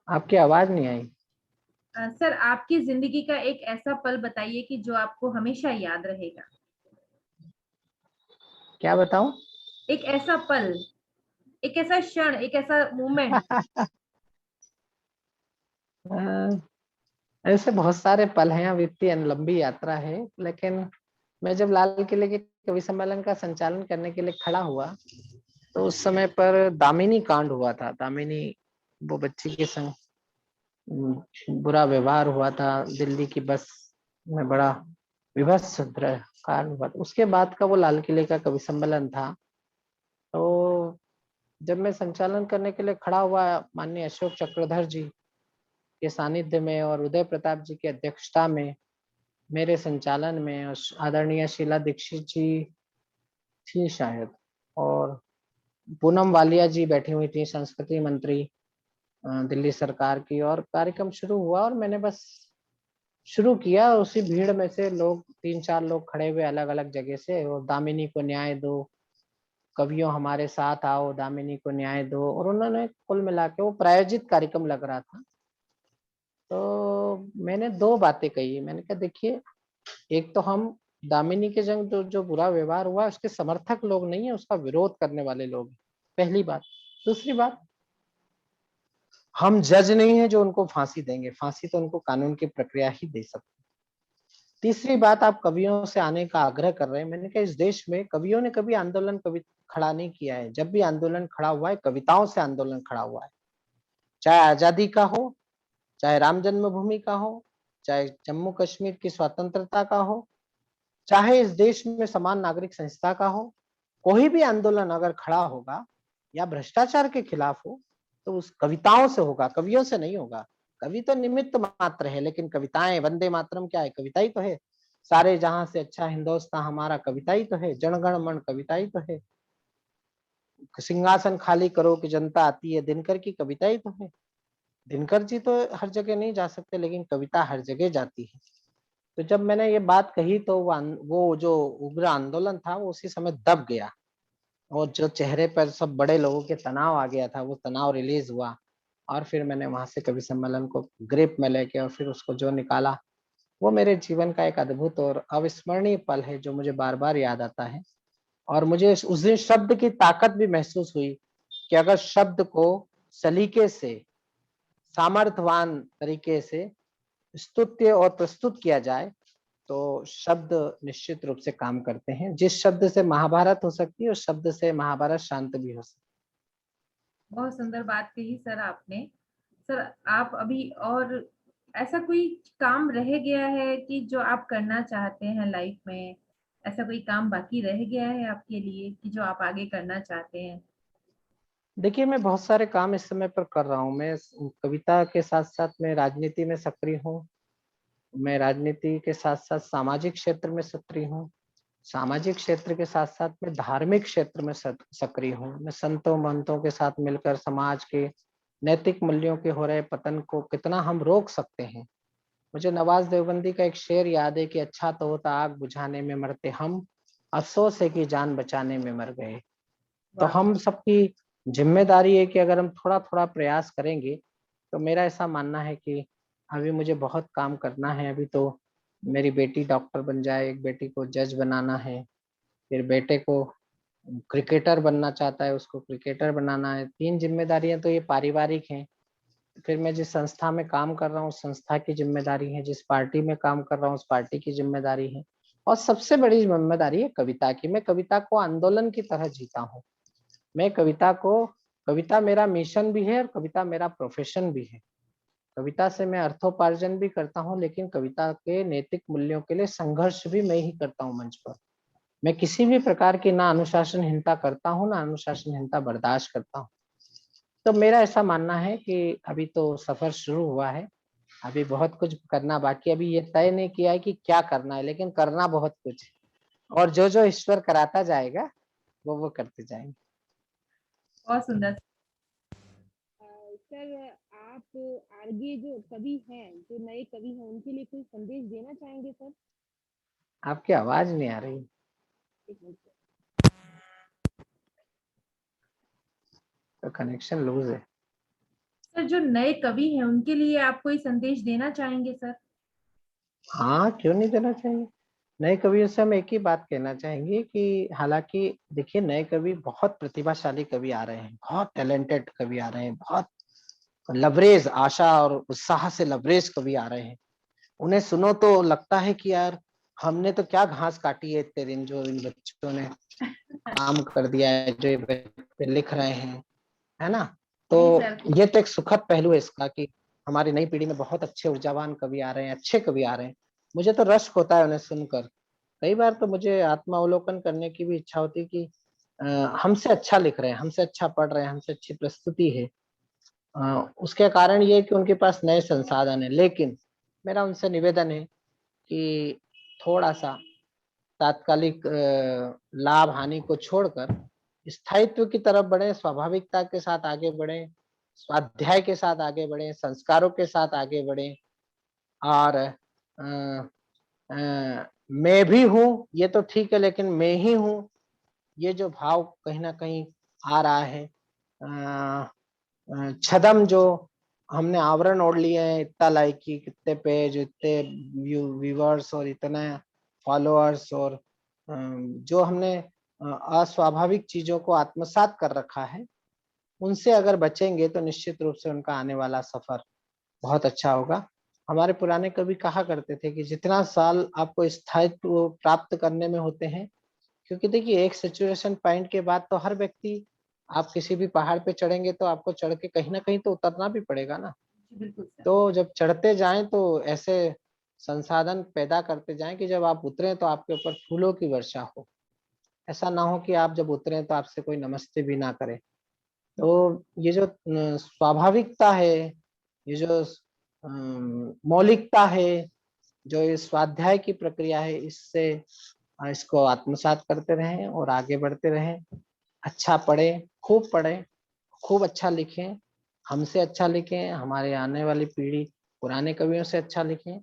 आपकी आवाज नहीं आई। सर आपकी ज़िंदगी का एक ऐसा पल बताइए कि जो आपको हमेशा याद रहेगा। क्या बताऊं? एक ऐसा पल, एक ऐसा क्षण, एक ऐसा मोमेंट। ऐसे बहुत सारे पल हैं, अब इतनी लंबी यात्रा है। लेकिन मैं जब लाल किले के कवि सम्मेलन का संचालन करने के लिए खड़ा हुआ, तो उस समय पर दामिनी कांड हुआ था। दामिनी, वो बच्ची के संग बुरा व्यवहार हुआ था, दिल्ली की बस में बड़ा विभत्स कांड हुआ था। उसके बाद का वो लाल किले का कवि सम्मेलन था। तो जब मैं संचालन करने के लिए खड़ा हुआ, माननीय अशोक चक्रधर जी के सानिध्य में और उदय प्रताप जी की अध्यक्षता में मेरे संचालन में, और आदरणीय शीला दीक्षित जी थी शायद, और पूनम वालिया जी बैठी हुई थी, संस्कृति मंत्री दिल्ली सरकार की। और कार्यक्रम शुरू हुआ और मैंने बस शुरू किया। उसी भीड़ में से लोग, 3-4 लोग खड़े हुए अलग अलग जगह से, और दामिनी को न्याय दो, कवियों हमारे साथ आओ, दामिनी को न्याय दो। और उन्होंने कुल मिला के, वो प्रायोजित कार्यक्रम लग रहा था। तो मैंने 2 बातें कही। मैंने कहा देखिए, एक तो हम दामिनी के जंग जो बुरा व्यवहार हुआ, उसके समर्थक लोग नहीं है, उसका विरोध करने वाले लोग हैं, पहली बात। दूसरी बात, हम जज नहीं है जो उनको फांसी देंगे, फांसी तो उनको कानून की प्रक्रिया ही दे सकती। तीसरी बात, आप कवियों से आने का आग्रह कर रहे हैं, मैंने कहा इस देश में कवियों ने कभी आंदोलन कभी खड़ा नहीं किया है। जब भी आंदोलन खड़ा हुआ है, कविताओं से आंदोलन खड़ा हुआ है, चाहे आजादी का हो, चाहे राम जन्मभूमि का हो, चाहे जम्मू कश्मीर की स्वतंत्रता का हो, चाहे इस देश में समान नागरिक संहिता का हो। कोई भी आंदोलन अगर खड़ा होगा या भ्रष्टाचार के खिलाफ हो, तो उस कविताओं से होगा, कवियों से नहीं होगा। कवि तो निमित्त मात्र है, लेकिन कविताएं, वंदे मातरम क्या है, कविता ही तो है। सारे जहां से अच्छा हिंदुस्तान हमारा, कविता ही तो है। जनगण मन, कविता ही तो है। सिंहासन खाली करो कि जनता आती है, दिनकर की कविता ही तो है। दिनकर जी तो हर जगह नहीं जा सकते, लेकिन कविता हर जगह जाती है। तो जब मैंने ये बात कही, तो वो जो उग्र आंदोलन था, वो उसी समय दब गया, और जो चेहरे पर सब बड़े लोगों के तनाव आ गया था, वो तनाव रिलीज हुआ। और फिर मैंने वहां से कवि सम्मेलन को ग्रिप में लेके और फिर उसको जो निकाला, वो मेरे जीवन का एक अद्भुत और अविस्मरणीय पल है, जो मुझे बार बार याद आता है। और मुझे उस दिन शब्द की ताकत भी महसूस हुई कि अगर शब्द को सलीके से, सामर्थ्यवान तरीके से स्तुत्य और प्रस्तुत किया जाए, तो शब्द निश्चित रूप से काम करते हैं। जिस शब्द से महाभारत हो सकती है, उस शब्द से महाभारत शांत भी हो सकती बहुत सुंदर बात कही सर आपने। सर, आप अभी और ऐसा कोई काम रह गया है कि जो आप करना चाहते हैं लाइफ में? ऐसा कोई काम बाकी रह गया है आपके लिए कि जो आप आगे करना चाहते हैं? है। देखिए, मैं बहुत सारे काम इस समय पर कर रहा हूँ। मैं कविता के साथ साथ मैं राजनीति में सक्रिय हूँ। मैं राजनीति के साथ साथ सामाजिक क्षेत्र में सक्रिय हूँ। सामाजिक क्षेत्र के साथ साथ मैं धार्मिक क्षेत्र में सक्रिय हूँ। मैं संतों महंतों के साथ मिलकर समाज के नैतिक मूल्यों के हो रहे पतन को कितना हम रोक सकते हैं। मुझे नवाज देवबंदी का एक शेर याद है कि अच्छा तो होता आग बुझाने में मरते हम, अफसोस है कि जान बचाने में मर गए। तो वाह! हम सबकी जिम्मेदारी है कि अगर हम थोड़ा थोड़ा प्रयास करेंगे, तो मेरा ऐसा मानना है कि अभी मुझे बहुत काम करना है। अभी तो मेरी बेटी डॉक्टर बन जाए, एक बेटी को जज बनाना है, फिर बेटे को क्रिकेटर बनना चाहता है, उसको क्रिकेटर बनाना है। 3 जिम्मेदारियां तो ये पारिवारिक हैं। फिर मैं जिस संस्था में काम कर रहा हूँ, उस संस्था की जिम्मेदारी है। जिस पार्टी में काम कर रहा हूँ, उस पार्टी की जिम्मेदारी है। और सबसे बड़ी जिम्मेदारी है कविता की। मैं कविता को आंदोलन की तरह जीता हूँ। मैं कविता मेरा मिशन भी है और कविता मेरा प्रोफेशन भी है। कविता से मैं अर्थोपार्जन भी करता हूँ, लेकिन कविता के नैतिक मूल्यों के लिए संघर्ष भी मैं ही करता हूँ मंच पर। मैं किसी भी प्रकार की ना अनुशासनहीनता करता हूँ, ना अनुशासनहीनता बर्दाश्त करता हूँ। तो मेरा ऐसा मानना है कि अभी तो सफर शुरू हुआ है, अभी बहुत कुछ करना बाकी। अभी ये तय नहीं किया है कि क्या करना है, लेकिन करना बहुत कुछ है। और जो जो ईश्वर कराता जाएगा, वो करते जाएंगे। बहुत सुंदर। सर, आप आगे जो कवि हैं, जो नए कवि हैं, उनके लिए कोई संदेश देना चाहेंगे सर? आपकी आवाज नहीं आ रही, एक मिनट। तो कनेक्शन लूज है। सर, जो नए कवि हैं, उनके लिए आप कोई संदेश देना चाहेंगे सर? हाँ, क्यों नहीं देना चाहिए। नए कवियों से हम एक ही बात कहना चाहेंगे कि हालांकि देखिए, नए कवि, बहुत प्रतिभाशाली कवि आ रहे हैं, बहुत टैलेंटेड कवि आ रहे हैं, बहुत लबरेज आशा और उत्साह से लबरेज कवि आ रहे हैं। उन्हें सुनो तो लगता है कि यार, हमने तो क्या घास काटी है इतने दिन, जो इन बच्चों ने काम कर दिया है, जो ये बच्चे लिख रहे हैं, है ना। तो जी सर। ये तो एक सुखद पहलू है इसका कि हमारी नई पीढ़ी में बहुत अच्छे ऊर्जावान कवि आ रहे हैं, अच्छे कवि आ रहे हैं। मुझे तो रश्क होता है उन्हें सुनकर। कई बार तो मुझे आत्मावलोकन करने की भी इच्छा होती है कि अ, हमसे अच्छा लिख रहे हैं, हमसे अच्छा पढ़ रहे हैं, हमसे अच्छी प्रस्तुति है। उसके कारण ये है कि उनके पास नए संसाधन है। लेकिन मेरा उनसे निवेदन है कि थोड़ा सा तात्कालिक लाभ हानि को छोड़कर स्थायित्व की तरफ बढ़े, स्वाभाविकता के साथ आगे बढ़े, स्वाध्याय के साथ आगे बढ़े, संस्कारों के साथ आगे बढ़े। और मैं भी हूँ ये तो ठीक है, लेकिन मैं ही हूँ, ये जो भाव कहीं ना कहीं आ रहा है। छदम जो हमने आवरण ओढ़ लिए हैं, इतना लाइकी, कितने पेज, इतने व्यूवर्स और इतना फॉलोअर्स और जो हमने अस्वाभाविक चीजों को आत्मसात कर रखा है, उनसे अगर बचेंगे तो निश्चित रूप से उनका आने वाला सफर बहुत अच्छा होगा। हमारे पुराने कवि कहा करते थे कि जितना साल आपको स्थायित्व प्राप्त करने में होते हैं, क्योंकि देखिए एक सिचुएशन पॉइंट के बाद तो हर व्यक्ति, आप किसी भी पहाड़ पे चढ़ेंगे तो आपको चढ़ के कहीं ना कहीं तो उतरना भी पड़ेगा ना। बिल्कुल सर। तो जब चढ़ते जाएं तो ऐसे संसाधन पैदा करते जाएं कि जब आप उतरें तो आपके ऊपर फूलों की वर्षा हो। ऐसा ना हो कि आप जब उतरें तो आपसे कोई नमस्ते भी ना करे। तो ये जो स्वाभाविकता है, ये जो मौलिकता है, जो ये स्वाध्याय की प्रक्रिया है, इससे इसको आत्मसात करते रहें और आगे बढ़ते रहें। अच्छा पढ़ें, खूब अच्छा लिखें, हमसे अच्छा लिखें, हमारे आने वाली पीढ़ी पुराने कवियों से अच्छा लिखें,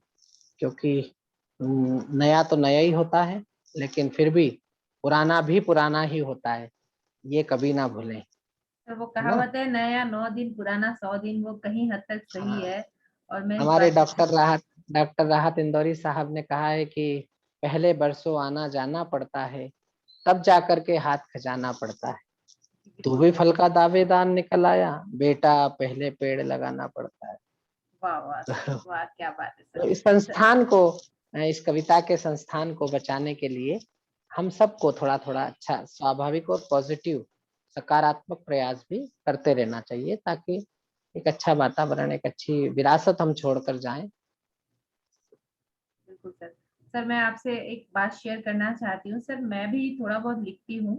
क्योंकि नया तो नया ही होता है, लेकिन फिर भी पुराना भी पुराना ही होता है, ये कभी ना भूलें। तो वो है ना? कहावत है, नया 9 दिन पुराना 100 दिन, वो कहीं हद तक सही हाँ, है। और मैं इस हमारे बात से डॉक्टर राहत इंदौरी साहब ने कहा है कि पहले बरसों आना जाना पड़ता है, तब जाकर के हाथ खजाना पड़ता है। तू बिल्कुल भी सर। फल का दावेदार निकल आया बेटा, पहले पेड़ लगाना पड़ता है। वाह वाह सर, तो वाह, क्या बात है तो इस सर। संस्थान को, इस कविता के संस्थान को बचाने के लिए हम सबको थोड़ा थोड़ा अच्छा, स्वाभाविक और पॉजिटिव, सकारात्मक प्रयास भी करते रहना चाहिए, ताकि एक अच्छा वातावरण, एक अच्छी विरासत हम छोड़कर जाएं। बिल्कुल सर। सर, मैं आपसे एक बात शेयर करना चाहती हूँ सर। मैं भी थोड़ा बहुत लिखती हूँ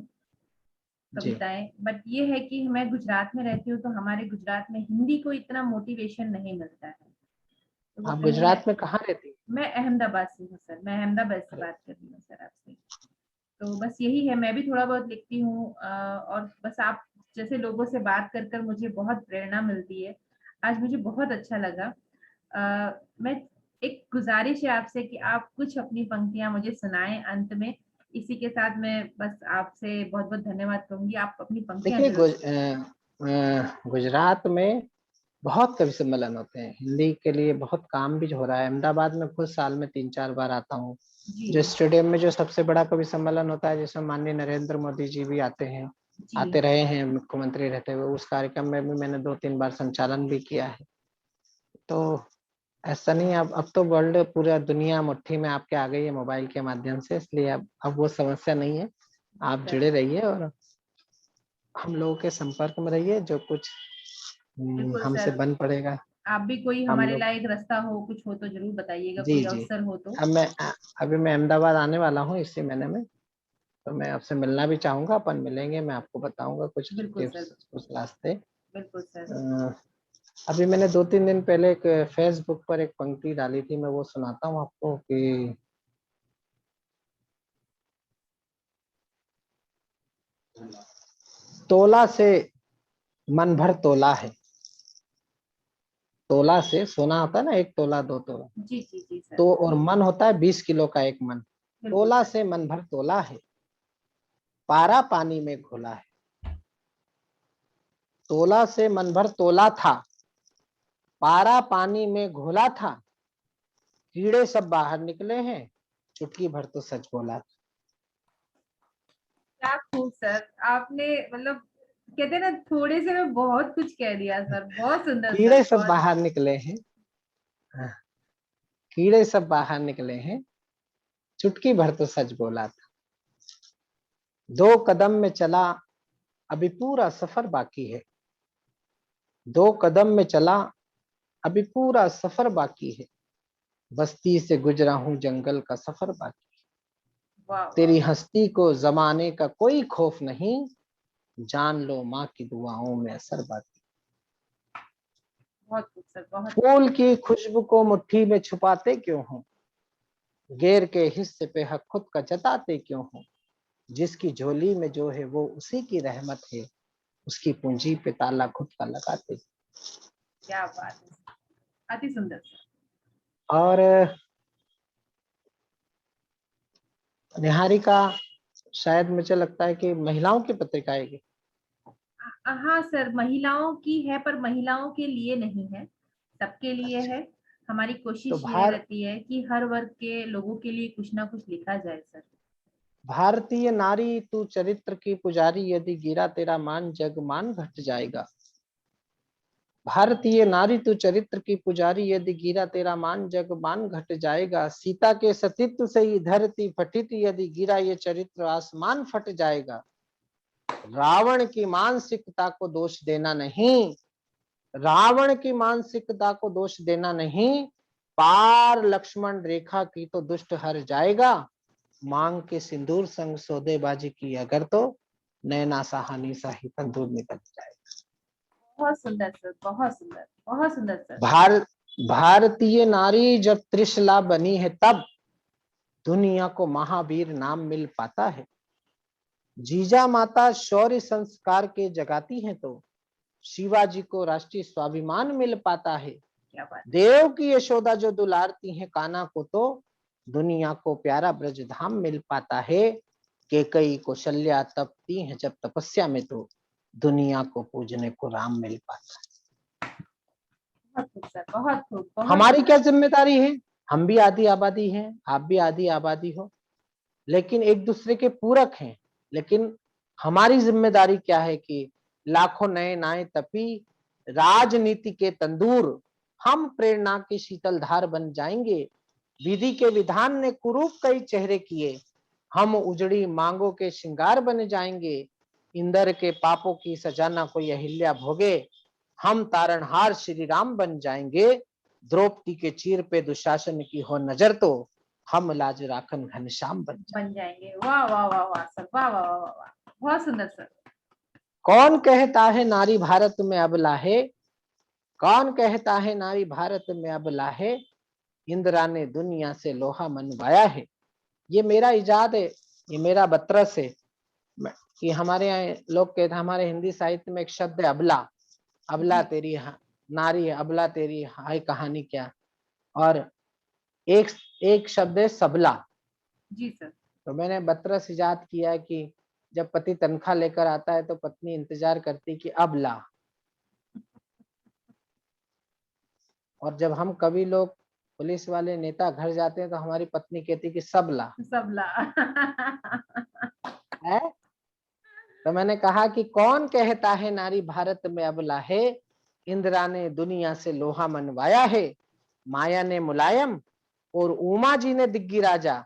जी। कविताएं, बट ये है कि मैं गुजरात में रहती हूँ, तो हमारे गुजरात में हिंदी को इतना मोटिवेशन नहीं मिलता है। तो वो आप कहीं ना, गुजरात में कहाँ रहती मैं अहमदाबाद से हूँ सर, मैं अहमदाबाद से हैं? बात कर रही हूँ सर आपसे। तो बस यही है, मैं भी थोड़ा बहुत लिखती हूँ, और बस आप जैसे लोगों से बात कर कर मुझे बहुत प्रेरणा मिलती है। आज मुझे बहुत अच्छा लगा। मैं एक गुजारिश है आपसे कि आप कुछ अपनी पंक्तियां मुझे सुनाएं अंत में। इसी के साथ मैं बस आपसे बहुत बहुत धन्यवाद कहूंगी। आप अपनी पंक्तियां देखिए जरूर। गुजरात में बहुत कवि सम्मेलन होते हैं, हिंदी के लिए बहुत काम भी हो रहा है। अहमदाबाद में खुद साल में 3-4 बार आता हूँ। जी जो स्टेडियम में जो सबसे बड़ा कवि सम्मेलन होता है, जिसमें माननीय नरेंद्र मोदी जी भी आते हैं, जी। आते रहे हैं मुख्यमंत्री रहते हुए, उस कार्यक्रम में भी मैंने 2-3 बार संचालन भी किया है। तो ऐसा नहीं, अब तो वर्ल्ड, पूरा दुनिया मुट्ठी में आपके आ गई है मोबाइल के माध्यम से, इसलिए अब वो समस्या नहीं है। जी आप सर। जुड़े रहिए और हम लोगों के संपर्क में रहिए, जो कुछ बिल्कुल हमसे सर। बन पड़ेगा आप भी कोई हम हमारे लोग। लायक रास्ता हो, कुछ हो तो जरूर बताइएगा, जी कोई जी। अवसर हो तो। अब मैं अभी मैं अहमदाबाद आने वाला हूँ इसी महीने में, तो मैं आपसे मिलना भी चाहूंगा, अपन मिलेंगे, मैं आपको बताऊंगा कुछ बिल्कुल सर। टिप्स, कुछ रास्ते। बिल्कुल सर। अभी मैंने 2-3 दिन पहले एक फेसबुक पर एक पंक्ति डाली थी, मैं वो सुनाता हूँ आपको कि तोला से मन भर तोला है। तोला से सोना होता है ना, 1 तोला 2 तोला, जी जी जी सर। तो और मन होता है 20 किलो का एक मन। बिल्कुल तोला सर। से मन भर तोला है, पारा पानी में घोला है। तोला से मन भर तोला था, पारा पानी में घोला था, कीड़े सब बाहर निकले हैं, चुटकी भर तो सच बोला। क्या खूब सर। आपने मतलब, कहते हैं ना, थोड़े से में बहुत कुछ कह दिया सर। बहुत सुंदर सर, कीड़े सब बहुत। बाहर निकले हैं, हाँ, कीड़े सब बाहर निकले हैं, चुटकी भर तो सच बोला था। 2 कदम में चला, अभी पूरा सफर बाकी है। 2 कदम में चला, अभी पूरा सफर बाकी है। बस्ती से गुजरा हूँ, जंगल का सफर बाकी। वाह वाह। तेरी हस्ती को जमाने का कोई खौफ नहीं, जान लो माँ की दुआओं में असर बाकी। बहुत खूब सर, बहुत खूब। फूल की खुशबू को मुट्ठी में छुपाते क्यों हो, गैर के हिस्से पे हक खुद का जताते क्यों हो। जिसकी झोली में जो है वो उसी की रहमत है, उसकी पूंजी पे ताला खुद का लगाते। क्या बात है सर, अति सुंदर सर। और निहारिका शायद मुझे लगता है कि महिलाओं की पत्रिका है। हाँ सर, महिलाओं की है, पर महिलाओं के लिए नहीं है, सबके लिए अच्छा। है। हमारी तो कोशिश ये रहती है कि हर वर्ग के लोगों के लिए कुछ ना कुछ लिखा जाए सर। भारतीय नारी तू चरित्र की पुजारी, यदि गिरा तेरा मान जग मान घट जाएगा। भारतीय नारी तू चरित्र की पुजारी, यदि गिरा तेरा मान जग मान घट जाएगा। सीता के सतीत्व से ही धरती फटी थी, यदि गिरा ये चरित्र आसमान फट जाएगा। रावण की मानसिकता को दोष देना नहीं, रावण की मानसिकता को दोष देना नहीं, पार लक्ष्मण रेखा की तो दुष्ट हर जाएगा। मांग के सिंदूर संग सौदेबाजी की अगर तो नैना सहानी सा ही तंदूर निकल जाएगा। बहुत सुंदर सर, बहुत सुंदर, बहुत सुंदर सर। भारतीय नारी जब त्रिशला बनी है तब दुनिया को महावीर नाम मिल पाता है। जीजा माता शौर्य संस्कार के जगाती हैं तो शिवाजी को राष्ट्रीय स्वाभिमान मिल पाता है। क्या बात। देव की यशोदा जो दुलारती है कान्हा को तो दुनिया को प्यारा ब्रज धाम मिल पाता है। कैकई कौशल्या तपती है जब तपस्या में तो दुनिया को पूजने को राम मिल पाता है। बहुत खूब सर, बहुत खूब, बहुत हमारी क्या खूब। जिम्मेदारी है? हम भी आधी आबादी हैं, आप भी आधी आबादी हो, लेकिन एक दूसरे के पूरक हैं। लेकिन हमारी जिम्मेदारी क्या है कि लाखों नए नाए तपी राजनीति के तंदूर, हम प्रेरणा की शीतल धार बन जाएंगे। विधि के विधान ने कुरूप कई चेहरे किए, हम उजड़ी मांगों के श्रृंगार बन जाएंगे। इंद्र के पापों की सजा ना कोई अहिल्या भोगे, हम तारणहार श्री राम बन जाएंगे। द्रौपदी के चीर पे दुशासन की हो नजर तो हम लाज राखन घनश्याम बन जाएंगे। वाह वाह वाह वाह सर, वाह वाह वाह वाह, बहुत सुंदर सर। कौन कहता है नारी भारत में अबला है? कौन कहता है नारी भारत में अबला है? इंदिरा ने दुनिया से लोहा मनवाया है। ये मेरा इजाद है, ये मेरा बतरस है कि हमारे यहाँ लोग कहते हैं, हमारे हिंदी साहित्य में एक शब्द है अबला। अबला तेरी नारी है, अबला तेरी हाय कहानी क्या। और एक शब्द है सबला। जी सर। तो मैंने बतरस इजाद किया कि जब पति तनख्वाह लेकर आता है तो पत्नी इंतजार करती कि अब ला। और जब हम कभी लोग पुलिस वाले नेता घर जाते हैं तो हमारी पत्नी कहती कि सब ला, सब ला। है। तो मैंने कहा कि कौन कहता है नारी भारत में अबला है? इंदिरा ने दुनिया से लोहा मनवाया है, माया ने मुलायम और उमा जी ने दिग्गी राजा,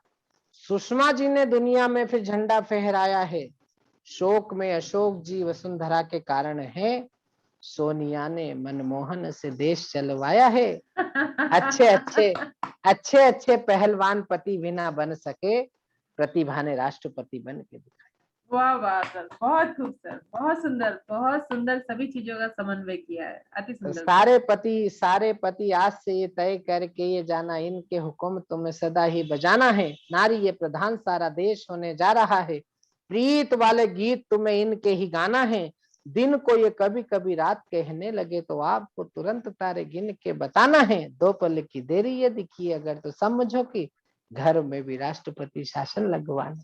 सुषमा जी ने दुनिया में फिर झंडा फहराया है। शोक में अशोक जी वसुंधरा के कारण है, सोनिया ने मनमोहन से देश चलवाया है। अच्छे अच्छे अच्छे अच्छे पहलवान पति बिना बन सके, प्रतिभा ने राष्ट्रपति बन के दिखाया। वाह वाह सर, बहुत खूब सर, बहुत सुंदर, बहुत सुंदर, सभी चीजों का समन्वय किया है, अति तो सुंदर। सारे पति आज से ये तय करके ये जाना, इनके हुक्म तुम्हें सदा ही बजाना है। नारी ये प्रधान सारा देश होने जा रहा है, प्रीत वाले गीत तुम्हें इनके ही गाना है। दिन को ये कभी कभी रात कहने लगे तो आपको तुरंत तारे गिन के बताना है। 2 पल की देरी ये दिखी अगर तो समझो कि घर में भी राष्ट्रपति शासन लगवाना।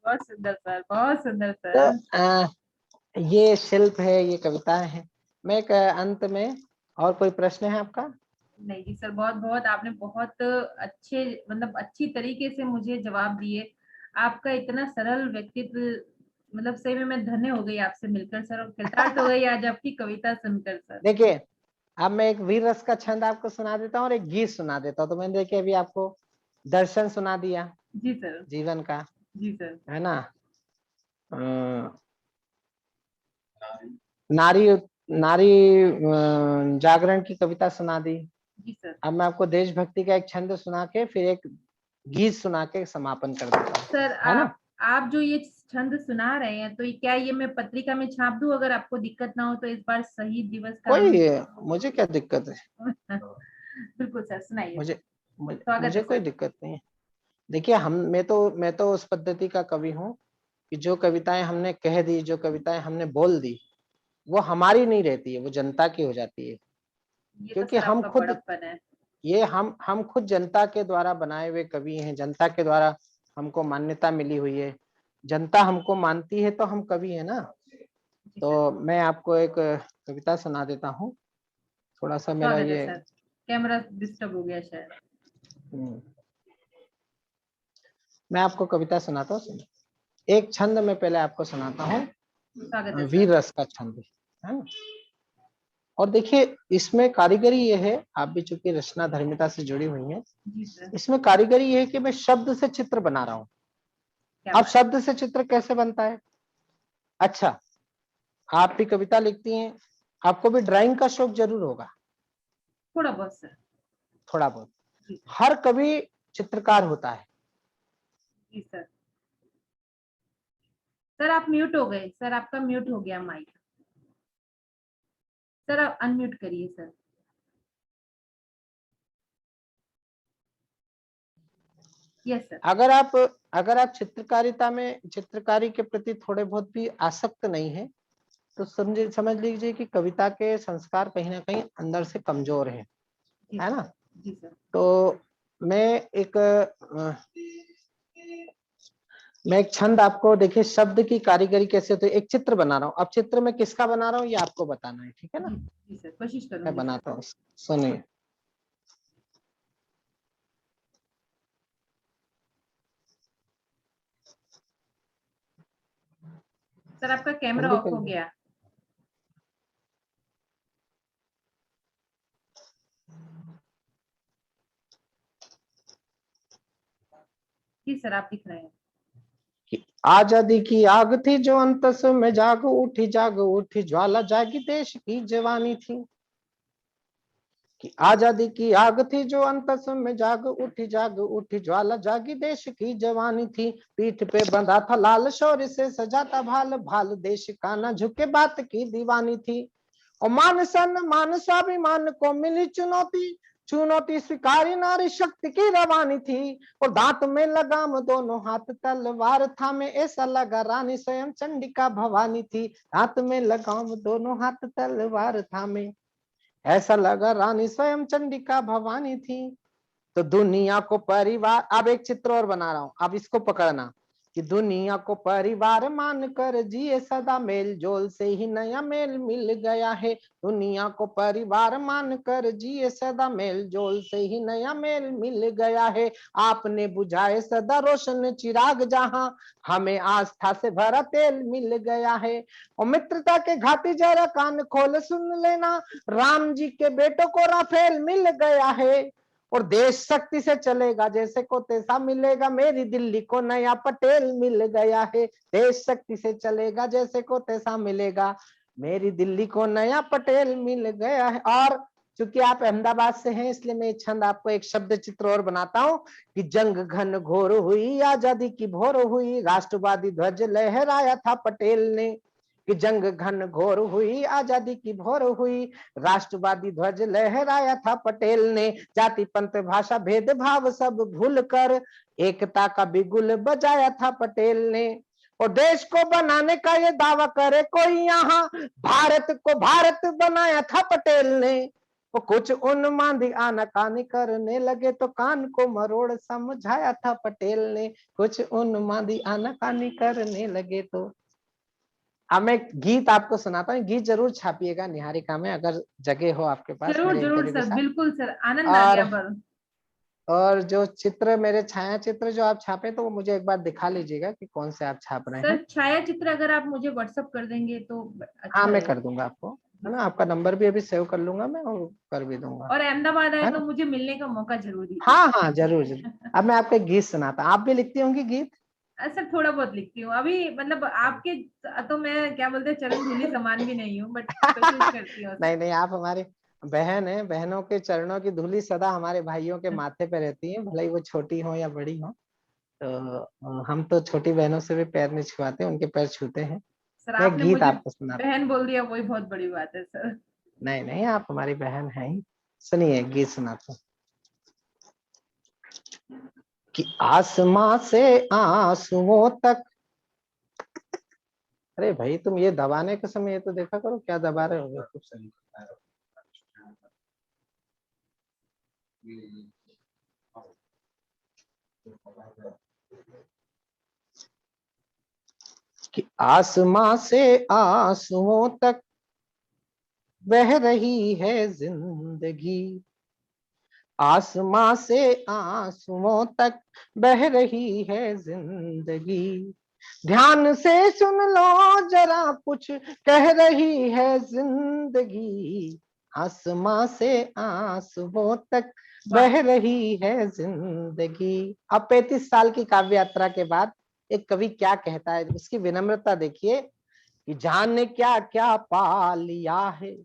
बहुत सुंदर सर, बहुत सुंदर तो सर। ये शिल्प है, ये कविताएं हैं। मैं एक अंत में, और कोई प्रश्न है आपका? नहीं जी सर, बहुत बहुत आपने बहुत अच्छे, मतलब अच्छी तरीके से मुझे जवाब दिए। आपका इतना सरल व्यक्तित्व, मतलब सही में मैं धन्य हो गई आपसे मिलकर सर, और कृतार्थ हो गई आज आपकी कविता सुनकर सर। देखिए, अब मैं एक वीर रस का छंद आपको सुना देता हूँ और एक गीत सुना देता हूँ। तो मैंने देखिए अभी आपको दर्शन सुना दिया जी सर। जीवन का, जी सर। है ना। नारी नारी जागरण की कविता सुना दी। जी सर। अब मैं आपको देशभक्ति का एक छंद सुना के फिर एक गीत सुना के समापन कर देता हूँ, सर है ना। आप जो ये छंद सुना रहे हैं, तो क्या ये मैं पत्रिका में छाप दूं? अगर आपको दिक्कत ना हो तो इस बार शहीद दिवस का हम। कोई, मुझे क्या दिक्कत है? बिल्कुल सर, सुनाइए सर। मुझे मुझे, स्वागत है मुझे कोई सर। दिक्कत नहीं है। देखिए, मैं तो उस पद्धति का कवि हूँ कि जो कविताएं हमने कह दी, जो कविताएं हमने बोल दी, वो हमारी नहीं रहती है, वो जनता की हो जाती है। ये तो क्योंकि सर हम आपका खुद, बड़प्पन है। ये हम खुद जनता के द्वारा बनाए हुए कवि हैं, जनता के द्वारा हमको मान्यता मिली हुई है, जनता हमको मानती है तो हम कवि है ना। जी सर। तो मैं आपको एक कविता सुना देता हूँ। थोड़ा सा मेरा स्वागत है ये सर। कैमरा डिस्टर्ब हो गया शायद। मैं आपको कविता सुनाता हूँ, सुनिए। एक छंद में पहले आपको सुनाता हूँ, स्वागत है वीर सर। रस का छंद है ना। और देखिए इसमें कारीगरी ये है, आप भी चूंकि रचना धर्मिता से जुड़ी हुई हैं, जी सर। इसमें कारीगरी ये है कि मैं शब्द से चित्र बना रहा हूँ। क्या अब बात। शब्द से चित्र कैसे बनता है? अच्छा, आप भी कविता लिखती हैं, आपको भी ड्राइंग का शौक जरूर होगा। थोड़ा बहुत सर। थोड़ा बहुत। जी हर कवि चित्रकार होता है। जी सर। सर आप म्यूट हो गए सर, आपका म्यूट हो गया माइक। सर आप अनम्यूट करिए सर। Yes sir. अगर आप चित्रकारिता में, चित्रकारी के प्रति थोड़े बहुत भी आसक्त नहीं है, तो समझ लीजिए कि कविता के संस्कार कहीं ना कहीं अंदर से कमजोर है जी ना। सर। जी सर। तो मैं एक छंद आपको, देखिए शब्द की कारीगरी कैसे होती है। एक चित्र बना रहा हूँ, अब चित्र में किसका बना रहा हूँ ये आपको बताना है, ठीक है ना। जी जी सर, कोशिश मैं करूंगी सर। बनाता हूँ, सुनिए। सर आपका कैमरा जल्दी ऑफ हो करिए। गया। जी सर आप दिख रहे हैं। कि आजादी की आग थी जो अंतस में जाग उठी ज्वाला, जागी देश की जवानी थी। कि आजादी की आग थी जो अंतस में जाग उठी ज्वाला, जागी देश की जवानी थी। पीठ पे बंधा था लाल, शौर्य से सजा था भाल, भाल देश का ना झुके बात की दीवानी थी। और मान सम्मान स्वाभिमान को मिली चुनौती, चुनौती स्वीकारी नारी शक्ति की रवानी थी। और दांत में लगाम दोनों हाथ तलवार थामे, ऐसा लगा रानी स्वयं चंडिका भवानी थी। दांत में लगाम दोनों हाथ तलवार थामे, ऐसा लगा रानी स्वयं चंडिका भवानी थी। तो दुनिया को परिवार, अब एक चित्र और बना रहा हूं, अब इसको पकड़ना। कि दुनिया को परिवार मान कर जिए सदा, मेल जोल से ही नया मेल मिल गया है। दुनिया को परिवार मान कर जिए सदा, मेल जोल से ही नया मेल मिल गया है। आपने बुझाए सदा रोशन चिराग जहां, हमें आस्था से भरा तेल मिल गया है। और मित्रता के घाटी जरा कान खोल सुन लेना, राम जी के बेटों को राफेल मिल गया है। और देश शक्ति से चलेगा जैसे को तैसा मिलेगा, मेरी दिल्ली को नया पटेल मिल गया है। देश शक्ति से चलेगा जैसे को तैसा मिलेगा, मेरी दिल्ली को नया पटेल मिल गया है। और चूंकि आप अहमदाबाद से हैं, इसलिए मैं छंद आपको एक शब्द चित्र और बनाता हूं। कि जंग घन घोर हुई, आजादी की भोर हुई, राष्ट्रवादी ध्वज लहराया था पटेल ने। कि जंग घन घोर हुई, आजादी की भोर हुई, राष्ट्रवादी ध्वज लहराया था पटेल ने। जाति पंथ भाषा भेदभाव सब भूल कर, एकता का बिगुल बजाया था पटेल ने। और देश को बनाने का ये दावा करे कोई यहाँ, भारत को भारत बनाया था पटेल ने। वो कुछ उन्मादी आनाकानी करने लगे तो कान को मरोड़ समझाया था पटेल ने। कुछ उन्मादी आनाकानी करने लगे तो। अब मैं गीत आपको सुनाता हूँ, गीत जरूर छापिएगा निहारिका में, अगर जगह हो आपके पास जरूर मेरे जरूर इंटरव्यू के सर, साथ। बिल्कुल सर, आनंद आ और गया बल। और जो चित्र, मेरे छाया चित्र जो आप छापे, तो वो मुझे एक बार दिखा लीजिएगा कि कौन से आप छाप रहे हैं। सर छाया चित्र अगर आप मुझे व्हाट्सअप कर देंगे तो हाँ अच्छा मैं रहेगा। कर दूंगा आपको, जी है ना। सर। आपका नंबर भी अभी सेव कर लूंगा मैं, और कर भी दूंगा, और अहमदाबाद आए है तो ना। मुझे मिलने का मौका जरूर हाँ दीजिएगा। हाँ जरूर जरूर। अब मैं आपको एक गीत सुनाता हूँ, आप भी लिखती होंगी गीत। सर थोड़ा बहुत लिखती हूँ अभी, मतलब आपके, तो मैं क्या बोलते हैं, चरण धूलि समान भी नहीं हूँ, बट कोशिश करती हूँ सर। नहीं नहीं, आप हमारी बहन है, बहनों के चरणों की धूली सदा हमारे भाइयों के माथे पे रहती है, भले ही वो छोटी हो या बड़ी हो। तो हम तो छोटी बहनों से भी पैर नहीं छुआते, उनके पैर छूते हैं। सर मैं आपने गीत मुझे आपको सुनाता बहन बोल दिया, वही बहुत बड़ी बात है सर। हूँ। नहीं नहीं, आप हमारी बहन हैं ही। सुनिए गीत सुनाता हूँ। कि आसमां से आंसुओं तक, अरे भाई तुम ये दबाने के समय ये तो देखा करो क्या दबा रहे हो, खूब सही। कि आसमां से आंसुओं तक बह रही है जिंदगी, आसमां से आंसुओं तक बह रही है जिंदगी। ध्यान से सुन लो जरा कुछ कह रही है जिंदगी। आसमां से आंसुओं तक वाह। बह रही है जिंदगी। अब 35 साल की काव्य यात्रा के बाद एक कवि क्या कहता है, उसकी विनम्रता देखिए कि जाने क्या क्या पा लिया है,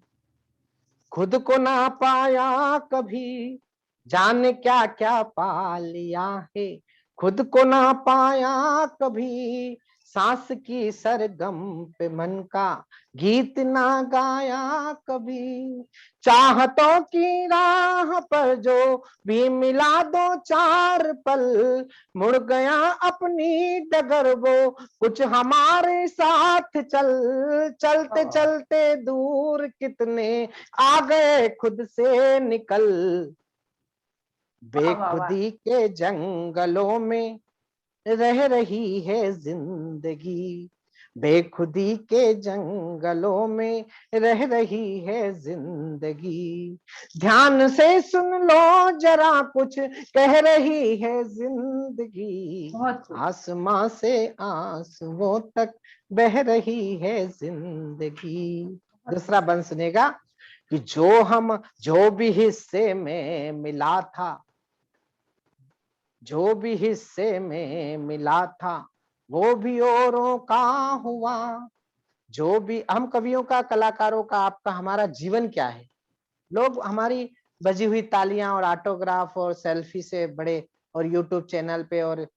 खुद को ना पाया कभी। जाने क्या क्या पा लिया है, खुद को ना पाया कभी। सांस की सरगम पे मन का गीत ना गाया कभी। चाहतों की राह पर जो भी मिला दो चार पल, मुड़ गया अपनी डगर वो कुछ हमारे साथ चल। चलते वाह, चलते दूर कितने आ गए खुद से निकल। वाह, वाह, वाह। बेखुदी के जंगलों में रह रही है जिंदगी। बेखुदी के जंगलों में रह रही है जिंदगी। ध्यान से सुन लो जरा कुछ कह रही है जिंदगी। बहुत खूब। आसमां से आंसुओं तक बह रही है जिंदगी। बहुत खूब। दूसरा बंद सुनेगा कि जो भी हिस्से में मिला था, जो भी हिस्से में मिला था वो भी औरों का हुआ। जो भी हम कवियों का, कलाकारों का, आपका, हमारा जीवन क्या है। लोग हमारी बजी हुई तालियां और ऑटोग्राफ और सेल्फी से बड़े, और यूट्यूब चैनल पे, और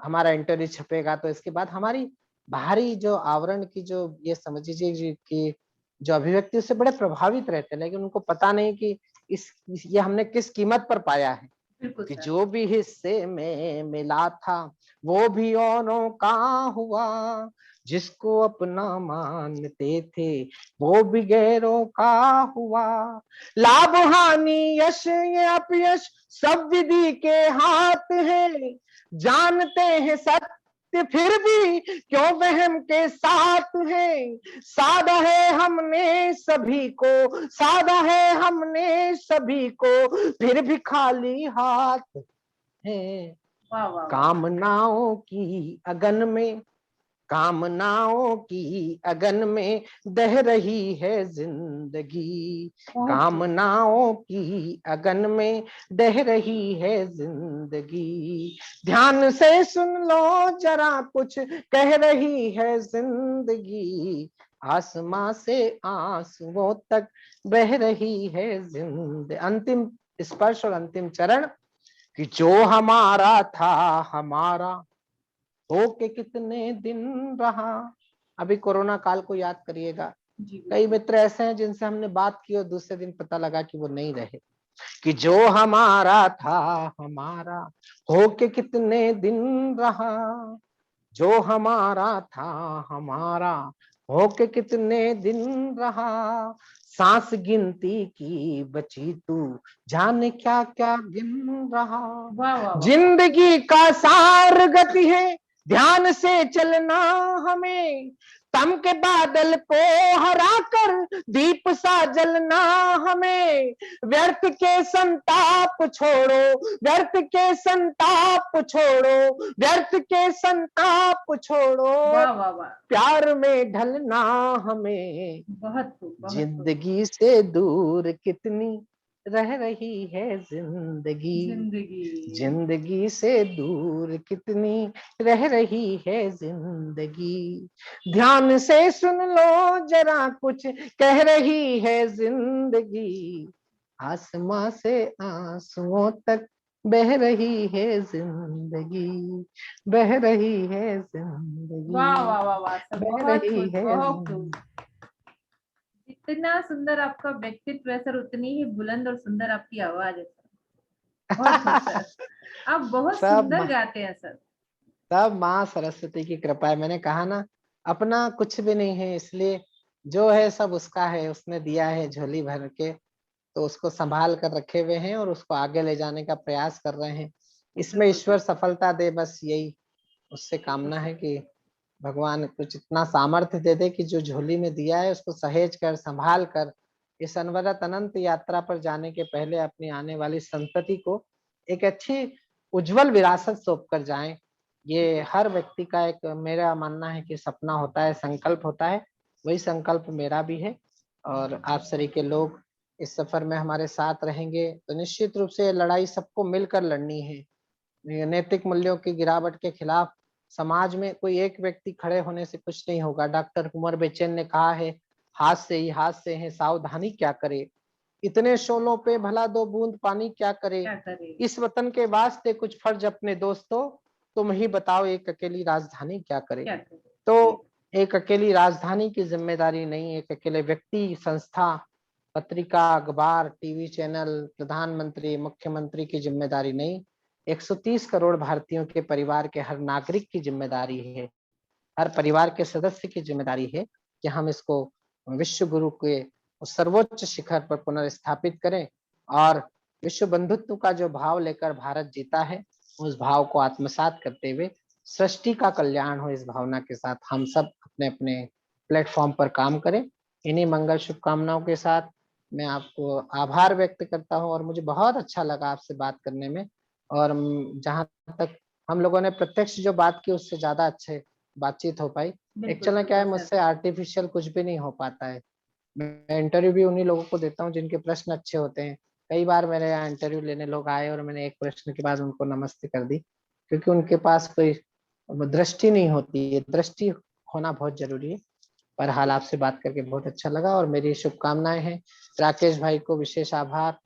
हमारा इंटरव्यू छपेगा तो इसके बाद हमारी बाहरी जो आवरण की जो, ये समझ लीजिए कि जो अभिव्यक्ति, उससे बड़े प्रभावित रहते हैं, लेकिन उनको पता नहीं कि ये हमने किस कीमत पर पाया है। बिल्कुल कि सर। जो भी हिस्से में मिला था वो भी औरों का हुआ। जिसको अपना मानते थे वो भी गैरों का हुआ। लाभ हानि यश ये अपयश सब विधि के हाथ है। जानते हैं सत्य फिर भी क्यों वहम के साथ है। साधा है हमने सभी को, साधा है हमने सभी को, फिर भी खाली हाथ है। वाह, वाह, वाह। कामनाओं की अगन में, कामनाओं की अगन में दह रही है जिंदगी। बहुत खूब। कामनाओं की अगन में दह रही है जिंदगी। ध्यान से सुन लो जरा कुछ कह रही है जिंदगी। आसमां से आंसुओं तक बह रही है जिंदगी। अंतिम स्पर्श और अंतिम चरण कि जो हमारा था हमारा होके कितने दिन रहा। अभी कोरोना काल को याद करिएगा, जी कई बिल्कुल। मित्र ऐसे हैं जिनसे हमने बात की और दूसरे दिन पता लगा कि वो नहीं रहे। कि जो हमारा था हमारा होके कितने दिन रहा। जो हमारा था हमारा होके कितने दिन रहा। सांस गिनती की बची तू जाने क्या क्या गिन रहा। वाह, वाह, वाह, वाह। जिंदगी का सार गति है, ध्यान से चलना हमें। तम के बादल को हरा कर दीप सा जलना हमें। व्यर्थ के संताप छोड़ो, व्यर्थ के संताप छोड़ो, व्यर्थ के संताप छोड़ो। वाह, वाह, वाह। प्यार में ढलना हमें। बहुत खूब, बहुत खूब। जिंदगी से दूर कितनी रह रही है जिंदगी। जिंदगी। जिंदगी से दूर कितनी रह रही है जिंदगी। ध्यान से सुन लो जरा कुछ कह रही है जिंदगी। आसमां से आंसुओं तक बह रही है जिंदगी। बह रही है वाह, जिंदगी। वाह, वाह, वाह सर, बह बहुत रही खूब, है बहुत खूब। जिंदगी। जितना सुंदर आपका व्यक्तित्व है सर, उतनी ही बुलंद और सुंदर आपकी आवाज है सर। बहुत खूब सर। आप बहुत सुंदर सब गाते हैं सर। सब माँ सरस्वती की कृपा है। मैंने कहा ना, अपना कुछ भी नहीं है, इसलिए जो है सब उसका है, उसने दिया है झोली भर के, तो उसको संभाल कर रखे हुए हैं और उसको आगे ले जाने का प्रयास कर रहे हैं। इसमें बिल्कुल ईश्वर सर। सफलता दे, बस यही उससे बिल्कुल कामना सर। है कि भगवान कुछ इतना सामर्थ्य दे दे कि जो झोली में दिया है उसको सहेज कर, संभाल कर इस अनवरत अनंत यात्रा पर जाने के पहले अपनी आने वाली संतति को एक अच्छी उज्जवल विरासत सौंप कर जाएं। ये हर व्यक्ति का एक, मेरा मानना है कि सपना होता है, संकल्प होता है। वही संकल्प मेरा भी है और आप सभी के लोग इस सफर में हमारे साथ रहेंगे तो निश्चित रूप से लड़ाई सबको मिलकर लड़नी है। नैतिक मूल्यों की गिरावट के खिलाफ समाज में कोई एक व्यक्ति खड़े होने से कुछ नहीं होगा। डॉक्टर कुंवर बेचैन ने कहा है, हाथ से है सावधानी क्या करे, इतने शोलों पे भला दो बूंद पानी क्या करे, क्या करे। इस वतन के वास्ते कुछ फर्ज अपने दोस्तों, तुम ही बताओ एक अकेली राजधानी क्या करे। क्या करे। तो एक अकेली राजधानी की जिम्मेदारी नहीं, एक अकेले व्यक्ति, संस्था, पत्रिका, अखबार, टीवी चैनल, प्रधानमंत्री, मुख्यमंत्री की जिम्मेदारी नहीं, 130 करोड़ भारतीयों के परिवार के हर नागरिक की जिम्मेदारी है, हर परिवार के सदस्य की जिम्मेदारी है कि हम इसको विश्व गुरु के सर्वोच्च शिखर पर पुनर्स्थापित करें और विश्व बंधुत्व का जो भाव लेकर भारत जीता है उस भाव को आत्मसात करते हुए सृष्टि का कल्याण हो, इस भावना के साथ हम सब अपने अपने प्लेटफॉर्म पर काम करें। इन्हीं मंगल शुभकामनाओं के साथ मैं आपको आभार व्यक्त करता हूं और मुझे बहुत अच्छा लगा आपसे बात करने में। और जहां तक हम लोगों ने प्रत्यक्ष जो बात की उससे ज्यादा अच्छे बातचीत हो पाई। एक्चुअल में क्या है, मुझसे आर्टिफिशियल कुछ भी नहीं हो पाता है। मैं इंटरव्यू भी उन्हीं लोगों को देता हूँ जिनके प्रश्न अच्छे होते हैं। कई बार मेरे यहाँ इंटरव्यू लेने लोग आए और मैंने एक प्रश्न के बाद उनको नमस्ते कर दी, क्योंकि उनके पास कोई दृष्टि नहीं होती है। दृष्टि होना बहुत जरूरी है। पर हाल आपसे बात करके बहुत अच्छा लगा और मेरी शुभकामनाएं हैं। राकेश भाई को विशेष आभार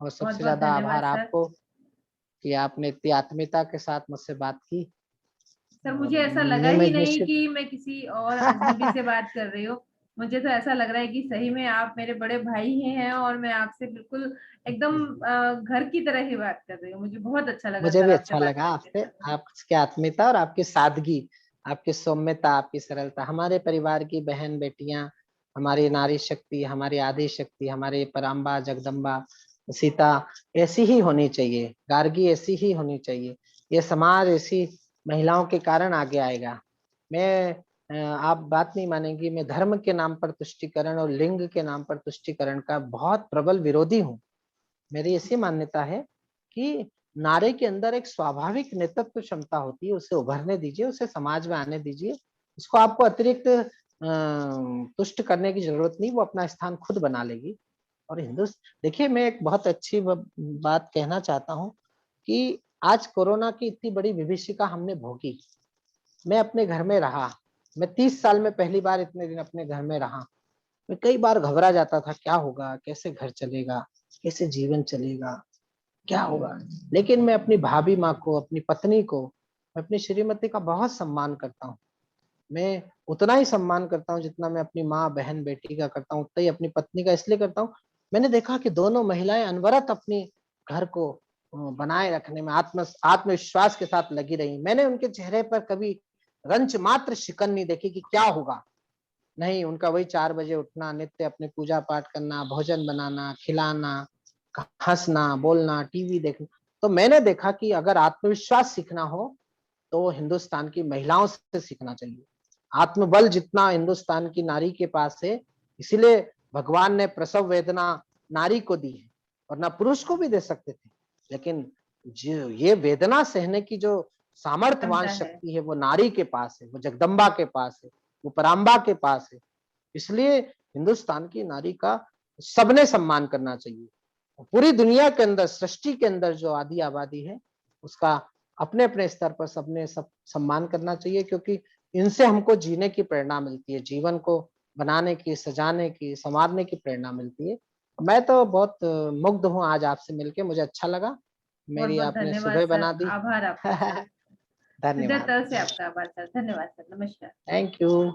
और सबसे ज्यादा आभार आपको कि आपने इतनी आत्मीयता के साथ मुझसे बात की। सर मुझे ऐसा लगा ही नहीं कि मैं किसी और अजनबी से बात कर रही हूँ। मुझे तो ऐसा लग रहा है कि सही में आप मेरे बड़े भाई ही हैं और मैं आपसे बिल्कुल एकदम घर की तरह ही बात कर रही हूँ। मुझे बहुत अच्छा लगा मुझे सर भी आपसे अच्छा बात लगा करके। आपसे, आपकी आत्मीयता और आपकी सादगी, आपकी सौम्यता, आपकी सरलता। हमारे परिवार की बहन बेटियां, हमारी नारी शक्ति, हमारी आदि शक्ति, हमारी पराम्बा जगदम्बा सीता ऐसी ही होनी चाहिए, गार्गी ऐसी ही होनी चाहिए। ये समाज ऐसी महिलाओं के कारण आगे आएगा। मैं आप बात नहीं मानेंगी, मैं धर्म के नाम पर तुष्टिकरण और लिंग के नाम पर तुष्टिकरण का बहुत प्रबल विरोधी हूँ। मेरी ऐसी मान्यता है कि नारी के अंदर एक स्वाभाविक नेतृत्व क्षमता होती है, उसे उभरने दीजिए, उसे समाज में आने दीजिए। उसको आपको अतिरिक्त तुष्ट करने की जरूरत नहीं, वो अपना स्थान खुद बना लेगी। और देखिए, मैं एक बहुत अच्छी बात कहना चाहता हूँ कि आज कोरोना की इतनी बड़ी विभीषिका हमने भोगी। मैं अपने घर में रहा, मैं 30 साल में पहली बार इतने दिन अपने घर में रहा। मैं कई बार घबरा जाता था, क्या होगा, कैसे घर चलेगा, कैसे जीवन चलेगा, क्या होगा। लेकिन मैं अपनी भाभी माँ को, अपनी पत्नी को, मैं अपनी श्रीमती का बहुत सम्मान करता हूँ। मैं उतना ही सम्मान करता हूँ जितना मैं अपनी माँ बहन बेटी का करता हूँ, उतना ही अपनी पत्नी का इसलिए करता हूँ। मैंने देखा कि दोनों महिलाएं अनवरत अपनी घर को बनाए रखने में आत्मविश्वास के साथ लगी रही। मैंने उनके चेहरे पर कभी रंच मात्र शिकन नहीं देखी कि क्या होगा। नहीं, उनका वही 4 बजे उठना, नित्य अपने पूजा पाठ करना, भोजन बनाना, खिलाना, हंसना, बोलना, टीवी देखना। तो मैंने देखा कि अगर आत्मविश्वास सीखना हो तो हिंदुस्तान की महिलाओं से सीखना चाहिए। आत्मबल जितना हिंदुस्तान की नारी के पास है, इसीलिए भगवान ने प्रसव वेदना नारी को दी है, वरना पुरुष को भी दे सकते थे। लेकिन जो ये वेदना सहने की जो सामर्थ्यवान शक्ति है वो नारी के पास है, वो जगदम्बा के पास है, वो पराम्बा के पास है। इसलिए हिंदुस्तान की नारी का सबने सम्मान करना चाहिए। पूरी दुनिया के अंदर, सृष्टि के अंदर जो आदि आबादी है उसका अपने अपने स्तर पर सबने सब सम्मान करना चाहिए, क्योंकि इनसे हमको जीने की प्रेरणा मिलती है, जीवन को बनाने की, सजाने की, संवारने की प्रेरणा मिलती है। मैं तो बहुत मुग्ध हूँ आज आपसे मिलके, मुझे अच्छा लगा। मेरी बहुत आपने धन्यवाद सुबह सर, बना दी। आभार आपका सर। हृदय धन्यवाद, तल से आपका आभार सर। धन्यवाद सर, नमस्कार। Thank you.